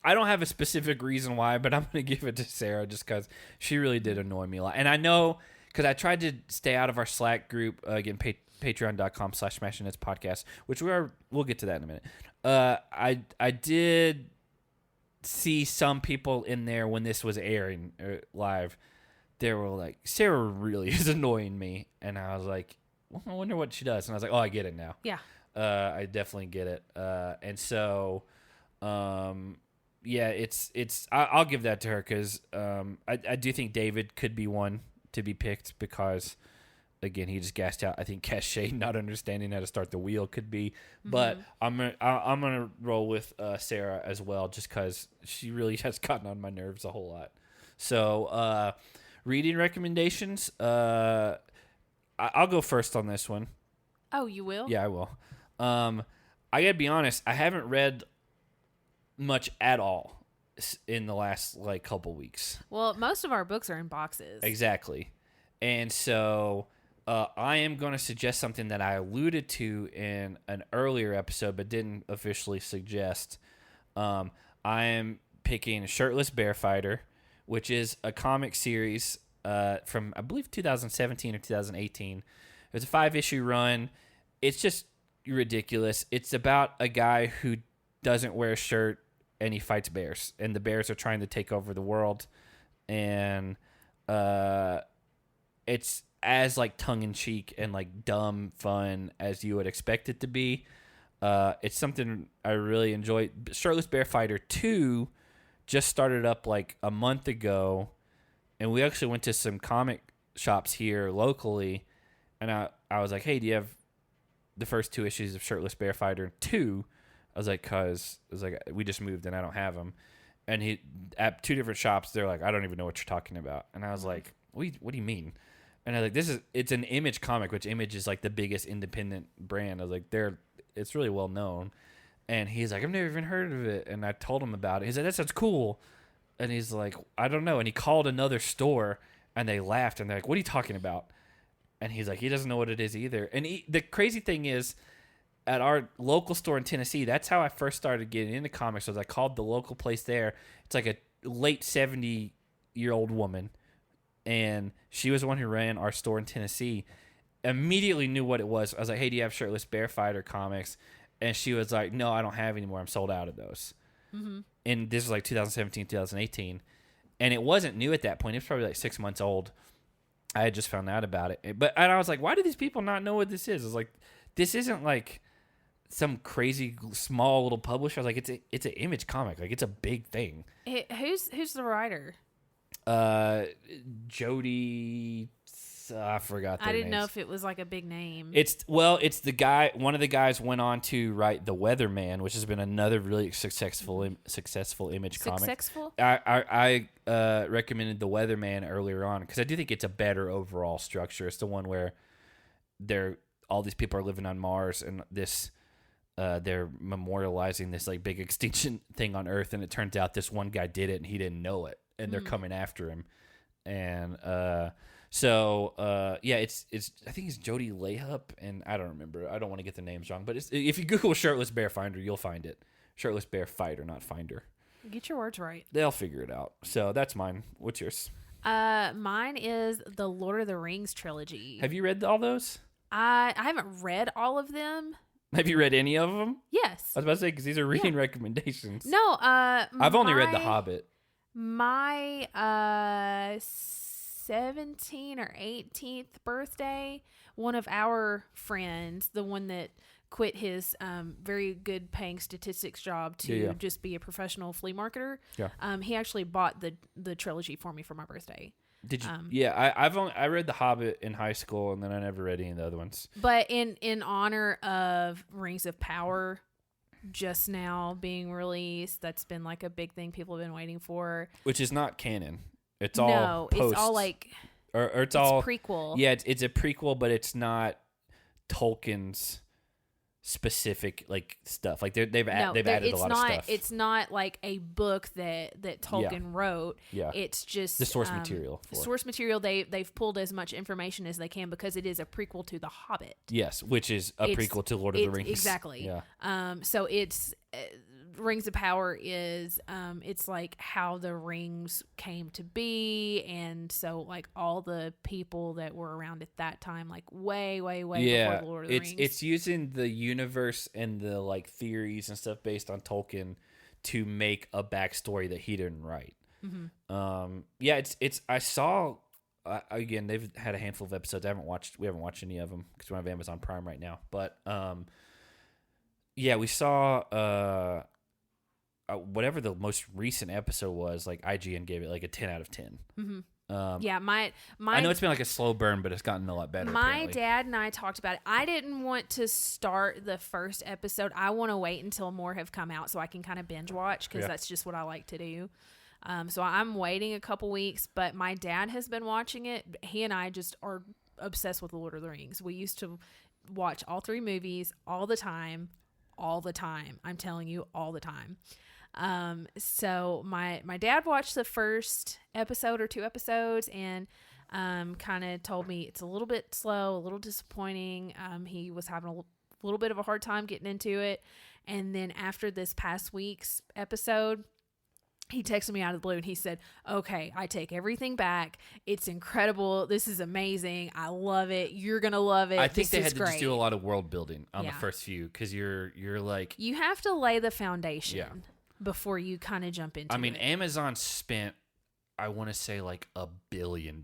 I don't have a specific reason why, but I'm going to give it to Sarah just because she really did annoy me a lot. And I know because I tried to stay out of our Slack group, again, patreon.com/smashinitspodcast, which we'll get to that in a minute. I did see some people in there when this was airing live. They were like, Sarah really is annoying me. And I was like, well, I wonder what she does. And I was like, oh, I get it now. Yeah. I definitely get it. And so, yeah, I'll give that to her because I do think David could be one to be picked because, again, he just gassed out. I think Cachet not understanding how to start the wheel could be. But I'm gonna roll with Sarah as well just because she really has gotten on my nerves a whole lot. So, reading recommendations. I'll go first on this one. Oh, you will? Yeah, I will. I gotta be honest. I haven't read much at all in the last couple weeks. Well, most of our books are in boxes. Exactly, and so I am going to suggest something that I alluded to in an earlier episode, but didn't officially suggest. I am picking Shirtless Bear Fighter, which is a comic series from, I believe, 2017 or 2018. It's a 5-issue run. It's just ridiculous. It's about a guy who doesn't wear a shirt and he fights bears, and the bears are trying to take over the world. And it's as tongue-in-cheek and dumb fun as you would expect it to be. It's something I really enjoy. Shirtless Bear Fighter 2 just started up a month ago, and we actually went to some comic shops here locally, and I was like, hey, do you have the first 2 issues of Shirtless Bear Fighter 2? I was like, we just moved and I don't have them. And he at 2 different shops, they're like, I don't even know what you're talking about. And I was like, what do you mean? And I was like, it's an Image comic, which Image is the biggest independent brand. I was like, it's really well known. And he's like, I've never even heard of it. And I told him about it. He's like, that sounds cool. And he's like, I don't know. And he called another store and they laughed and they're like, what are you talking about? And he's like, he doesn't know what it is either. And the crazy thing is, at our local store in Tennessee, that's how I first started getting into comics. Was I called the local place there. It's a late 70-year-old woman, and she was the one who ran our store in Tennessee. Immediately knew what it was. I was like, hey, do you have Shirtless Bear Fighter comics? And she was like, no, I don't have any more. I'm sold out of those. Mm-hmm. And this was 2017, 2018. And it wasn't new at that point. It was probably 6 months old. I had just found out about it. And I was like, why do these people not know what this is? I was like, this isn't some crazy small little publisher. I was like, it's an Image comic. It's a big thing. Who's the writer? Jody. I forgot their I didn't names. know if it was a big name. It's the guy. One of the guys went on to write The Weatherman, which has been another really successful Image comic. Successful? I recommended The Weatherman earlier on because I do think it's a better overall structure. It's the one where all these people are living on Mars, and they're memorializing this big extinction thing on Earth, and it turns out this one guy did it and he didn't know it, and they're coming after him. And so it's I think it's Jody Layup, and I don't remember. I don't want to get the names wrong, but if you Google Shirtless Bear Finder, you'll find it. Shirtless Bear Fighter, not Finder. Get your words right. They'll figure it out. So that's mine. What's yours? Mine is the Lord of the Rings trilogy. Have you read all those? I haven't read all of them. Have you read any of them? Yes. I was about to say, because these are reading recommendations. No, I've only read The Hobbit. My 17th or 18th birthday, one of our friends, the one that quit his very good paying statistics job to just be a professional flea marketer, he actually bought the trilogy for me for my birthday. Did you? I read The Hobbit in high school, and then I never read any of the other ones. But in honor of Rings of Power just now being released, that's been a big thing people have been waiting for. Which is not canon. It's all post. It's all or it's all prequel. Yeah, it's a prequel, but it's not Tolkien's specific stuff. They've added a lot of stuff. It's not a book that Tolkien wrote. Yeah. It's just the source material. Source material. They've pulled as much information as they can because it is a prequel to The Hobbit. Yes, which is a prequel to Lord of the Rings. Exactly. Yeah. So it's Rings of Power is it's like how the rings came to be, and so like all the people that were around at that time, like way before the Lord of the Rings. It's using the universe and the like theories and stuff based on Tolkien to make a backstory that he didn't write. It's I saw again, they've had a handful of episodes. We haven't watched any of them because we don't have Amazon Prime right now, but we saw whatever the most recent episode was, like IGN gave it like a 10 out of 10. My I know it's been like a slow burn, but it's gotten a lot better. My dad and I talked about it. I didn't want to start the first episode. I want to wait until more have come out so I can kind of binge watch, because that's just what I like to do. So I'm waiting a couple weeks, but my dad has been watching it. He and I just are obsessed with the Lord of the Rings. We used to watch all 3 movies all the time. I'm telling you, all the time. So my dad watched the first episode or 2 episodes and kind of told me it's a little bit slow, a little disappointing. He was having a little bit of a hard time getting into it. And then after this past week's episode, he texted me out of the blue and he said, okay, I take everything back. It's incredible. This is amazing. I love it. You're going to love it. I think they had to just do a lot of world building on the first few, because you're like... You have to lay the foundation before you kind of jump into it. I mean, Amazon spent, I want to say, like $1 billion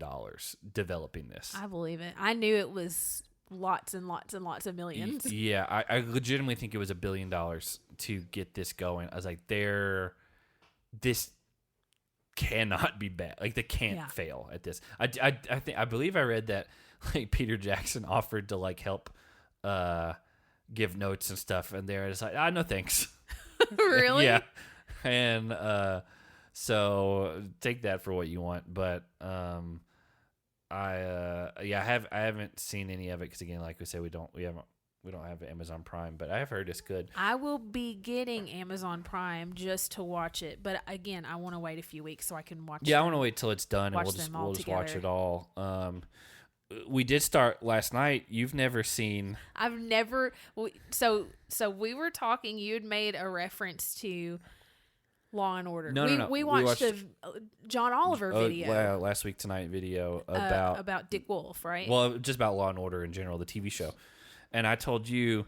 developing this. I believe it. I knew it was lots and lots and lots of millions. Yeah, I legitimately think it was $1 billion to get this going. I was like, this cannot be bad. Like, they can't fail at this. I believe I read that like Peter Jackson offered to like help give notes and stuff, and they're just like, no thanks. Really? Yeah. And so take that for what you want. But I haven't seen any of it, because again, like we said, we don't have Amazon Prime, but I have heard it's good. I will be getting Amazon Prime just to watch it, but again, I want to wait a few weeks so I can watch. Yeah, I want to wait till it's done, and we'll just watch it all. We did start last night. You've never seen. I've never. So we were talking. You had made a reference to Law and Order. No. We watched a John Oliver video. Last week tonight video about Dick Wolf, right? Well, just about Law and Order in general, the TV show. And I told you,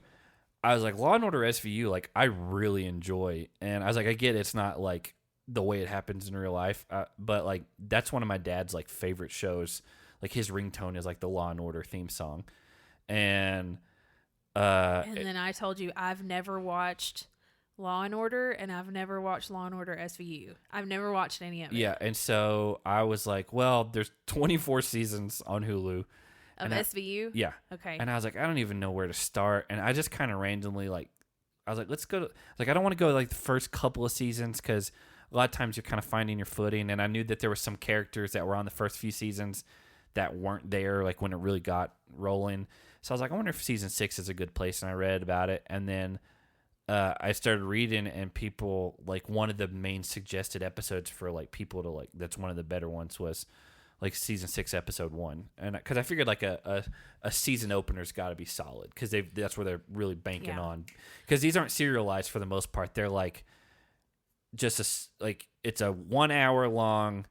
I was like, Law and Order SVU, like, I really enjoy. And I was like, I get it's not like the way it happens in real life, but like that's one of my dad's like favorite shows. Like, his ringtone is like the Law and Order theme song. And then I told you I've never watched Law and Order, and I've never watched Law and Order SVU. I've never watched any of it. Yeah, and so I was like, well, there's 24 seasons on Hulu. Of SVU? Yeah. Okay. And I was like, I don't even know where to start. And I just kind of randomly, like, I was like, let's go. I don't want to go like the first couple of seasons, because a lot of times you're kind of finding your footing. And I knew that there were some characters that were on the first few seasons that weren't there, like when it really got rolling. So I was like, I wonder if season 6 is a good place. And I read about it. And then I started reading, and people, like, one of the main suggested episodes for like people to like, that's one of the better ones, was like season 6, episode 1. And because I figured like a season opener's got to be solid, because that's where they're really banking on. Because these aren't serialized for the most part. They're like just it's a 1 hour long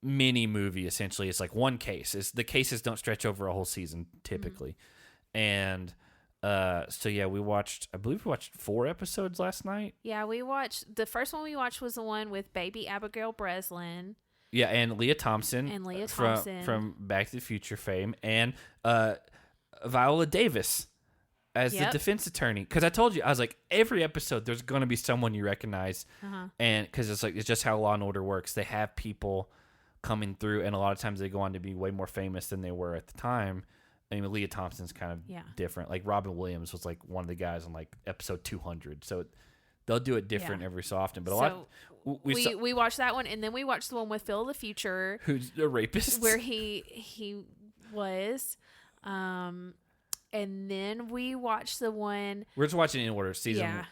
mini movie essentially. It's like one case. The cases don't stretch over a whole season typically. And so yeah, I believe we watched 4 episodes last night. Yeah, the first one we watched was the one with baby Abigail Breslin. Yeah, and Leah Thompson. From Back to the Future fame. And Viola Davis as the defense attorney. Because I told you, I was like, every episode there's going to be someone you recognize. And because it's just how Law and Order works. They have people coming through, and a lot of times they go on to be way more famous than they were at the time. I mean, Leah Thompson's kind of different. Like, Robin Williams was like one of the guys on like episode 200. So they'll do it different every so often. But we watched that one, and then we watched the one with Phil the Future, who's a rapist, where he was. And then we watched the one. We're just watching in order. Season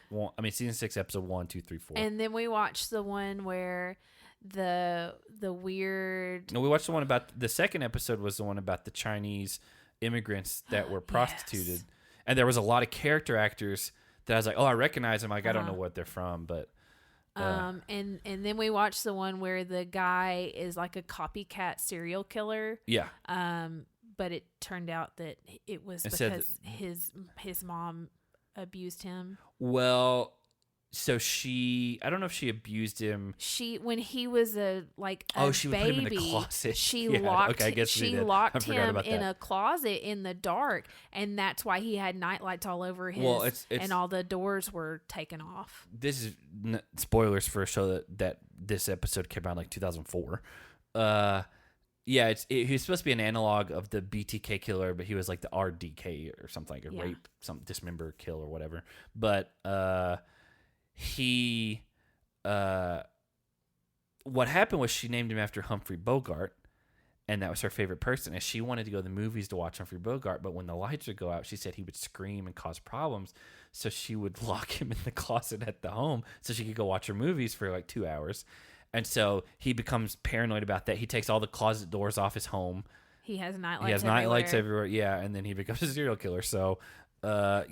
6, episode 1, 2, 3, 4. And then we watched the one where the weird. No, we watched the one about the second episode was the one about the Chinese immigrants that were prostituted, and there was a lot of character actors that I was like, oh, I recognize them. Like, I don't know what they're from, but. And then we watched the one where the guy is like a copycat serial killer. Yeah. But it turned out that it was because his mom abused him. Well, so I don't know if she abused him. When he was a she baby, would put him in the closet. She yeah, locked okay, I guess she locked him in a closet in the dark, and that's why he had nightlights all over his and all the doors were taken off. This is spoilers for a show that this episode came out like 2004. Yeah, he was supposed to be an analog of the BTK killer, but he was like the RDK or something, like a rape, some dismember, kill or whatever. But what happened was she named him after Humphrey Bogart, and that was her favorite person. And she wanted to go to the movies to watch Humphrey Bogart, but when the lights would go out, she said he would scream and cause problems. So she would lock him in the closet at the home so she could go watch her movies for like 2 hours. And so he becomes paranoid about that. He takes all the closet doors off his home. He has nightlights. Nightlights everywhere. Yeah, and then he becomes a serial killer. So, I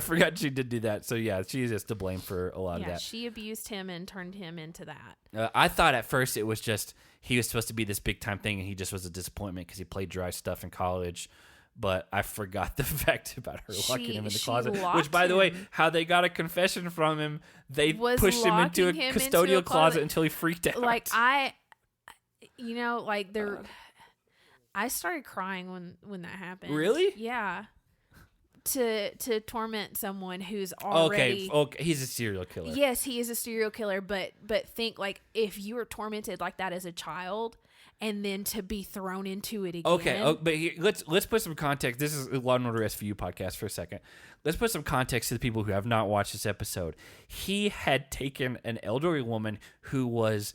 forgot she did do that. So yeah, she's just to blame for a lot of that. Yeah, she abused him and turned him into that. I thought at first it was just he was supposed to be this big time thing, and he just was a disappointment because he played dry stuff in college. But I forgot the fact about her locking him in the closet. Which, by the way, how they got a confession from him, they pushed him into a custodial closet until he freaked out. Like I started crying when that happened. Really? Yeah. To torment someone who's already okay, he's a serial killer. Yes, he is a serial killer, but think like if you were tormented like that as a child. And then to be thrown into it again. Okay, but here, let's put some context. This is a Law and Order SVU podcast for a second. Let's put some context to the people who have not watched this episode. He had taken an elderly woman who was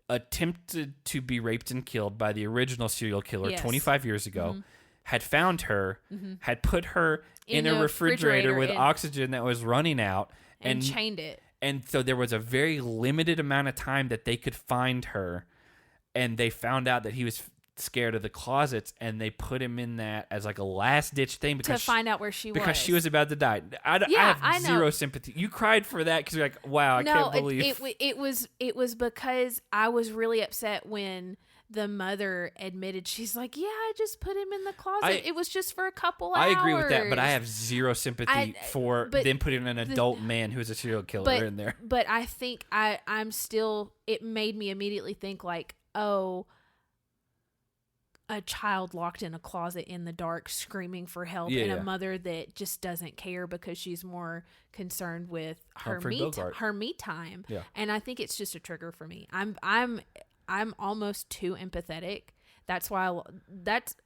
attempted to be raped and killed by the original serial killer 25 years ago, had found her, had put her in a refrigerator with oxygen that was running out, and chained it. And so there was a very limited amount of time that they could find her. And they found out that he was scared of the closets, and they put him in that as like a last ditch thing to find out where she was, because she was about to die. I have zero sympathy. You cried for that because you're like, wow, I can't believe it was because I was really upset when the mother admitted. She's like, yeah, I just put him in the closet. It was just for a couple hours. I agree with that, but I have zero sympathy for them putting an adult man who's a serial killer in there. But I think I'm still. It made me immediately think like, oh, a child locked in a closet in the dark screaming for help, and a mother that just doesn't care because she's more concerned with her me time. Yeah. And I think it's just a trigger for me. I'm almost too empathetic. That's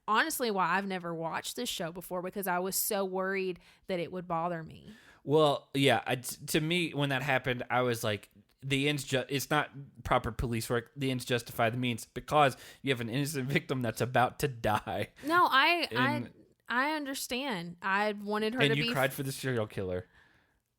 honestly why I've never watched this show before, because I was so worried that it would bother me. Well, yeah, to me when that happened, I was like, the ends it's not proper police work. The ends justify the means, because you have an innocent victim that's about to die. No, I understand. I wanted her to be. And you cried for the serial killer.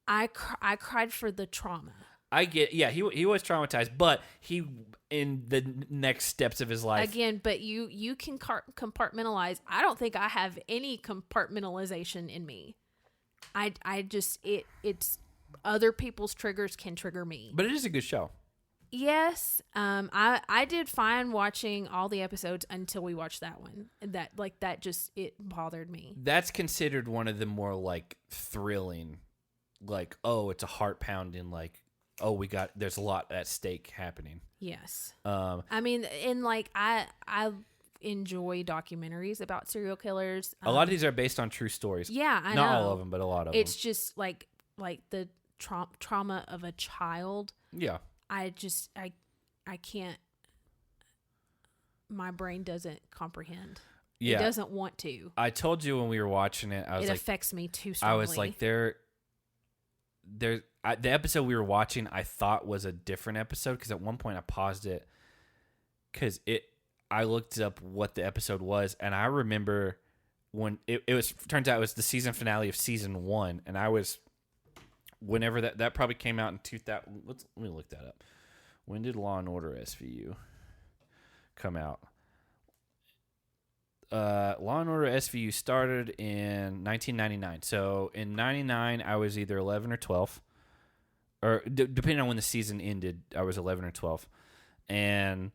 I cried for the trauma. I get, yeah, he was traumatized, but he in the next steps of his life again. But you can compartmentalize. I don't think I have any compartmentalization in me. I just it's. Other people's triggers can trigger me. But it is a good show. Yes. I did fine watching all the episodes until we watched that one. That just, it bothered me. That's considered one of the more like thrilling, like, oh, it's a heart pounding, like, oh, there's a lot at stake happening. Yes. I mean, and like I enjoy documentaries about serial killers. A lot of these are based on true stories. Yeah, I know. Not all of them, but a lot of them. It's just like the trauma of a child. Yeah. I can't, my brain doesn't comprehend. Yeah. It doesn't want to. I told you when we were watching it, I was it like, affects me too strongly. I was like, the episode we were watching, I thought was a different episode, because at one point I paused it because I looked up what the episode was, and I remember when turns out it was the season finale of season 1, and I was, whenever that probably came out in 2000. Let me look that up. When did Law and Order SVU come out? Law and Order SVU started in 1999. So in 99, I was either 11 or 12. Or depending on when the season ended, I was 11 or 12. And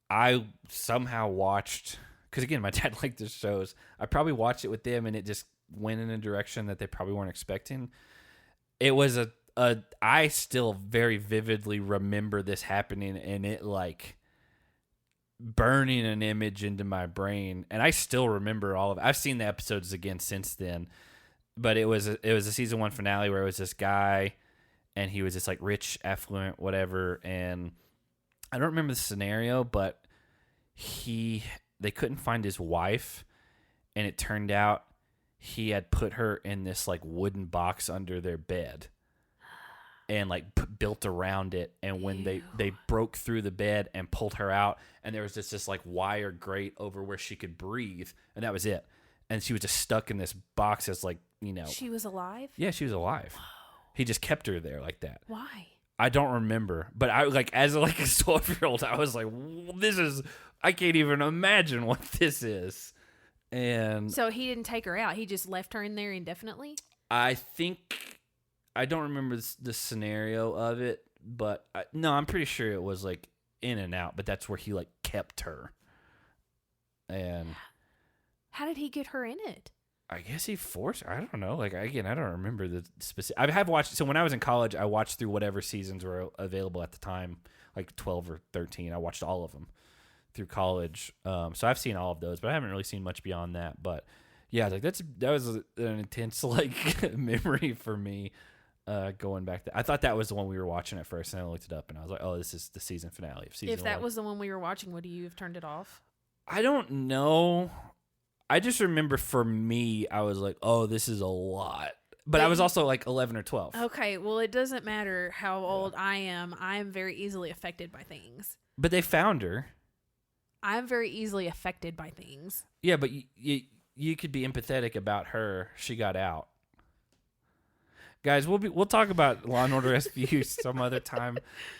I somehow watched, because again, my dad liked the shows. I probably watched it with them, and it just went in a direction that they probably weren't expecting. It was I still very vividly remember this happening, and it like burning an image into my brain. And I still remember all of it. I've seen the episodes again since then, but it was a season 1 finale where it was this guy, and he was this like rich, affluent, whatever. And I don't remember the scenario, but they couldn't find his wife, and it turned out he had put her in this like wooden box under their bed and like built around it. And when they broke through the bed and pulled her out, and there was this like wire grate over where she could breathe, and that was it. And she was just stuck in this box as like, She was alive? Yeah, she was alive. Whoa. He just kept her there like that. Why? I don't remember, but I like as like a 12-year-old, I was like, I can't even imagine what this is. And so he didn't take her out. He just left her in there indefinitely? I don't remember the scenario of it, but no, I'm pretty sure it was like in and out, but that's where he like kept her. And how did he get her in it? I guess he forced her. I don't know. Like, again, I don't remember the specific. I have watched. So when I was in college, I watched through whatever seasons were available at the time, like 12 or 13. I watched all of them through college. So I've seen all of those, but I haven't really seen much beyond that. But yeah, like that was an intense like memory for me going back. I thought that was the one we were watching at first, and I looked it up, and I was like, oh, this is the season finale of season 1. If that was the one we were watching, would you have turned it off? I don't know. I just remember for me, I was like, oh, this is a lot. But I was also like 11 or 12. Okay, well, it doesn't matter how old I am. I am very easily affected by things. But they found her. I'm very easily affected by things. Yeah, but you could be empathetic about her. She got out. Guys, we'll talk about Law and Order SVU some other time.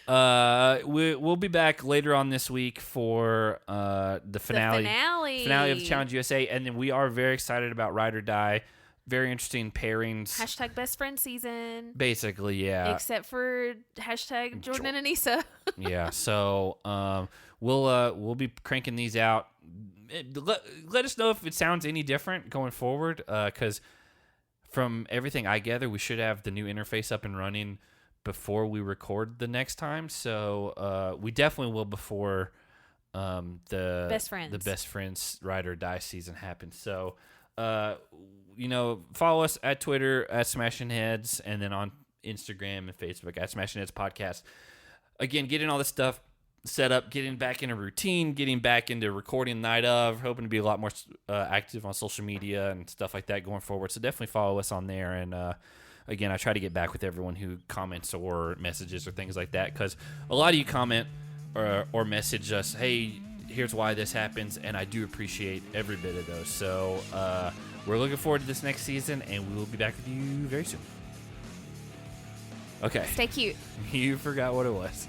We'll be back later on this week for the finale of Challenge USA, and then we are very excited about Ride or Die. Very interesting pairings. Hashtag best friend season. Basically, yeah. Except for hashtag Jordyn and Issa. Yeah. So we'll be cranking these out. Let us know if it sounds any different going forward, because from everything I gather, we should have the new interface up and running before we record the next time. So we definitely will before the Best Friends Ride or Die season happens. So follow us at Twitter at Smashing Heads, and then on Instagram and Facebook at Smashing Heads Podcast. Again, getting all this stuff set up, getting back in a routine, getting back into recording night of, hoping to be a lot more active on social media and stuff like that going forward. So definitely follow us on there. And again, I try to get back with everyone who comments or messages or things like that, because a lot of you comment or message us, hey, here's why this happens, and I do appreciate every bit of those. So we're looking forward to this next season, and we will be back with you very soon. Okay. Stay cute. You forgot what it was.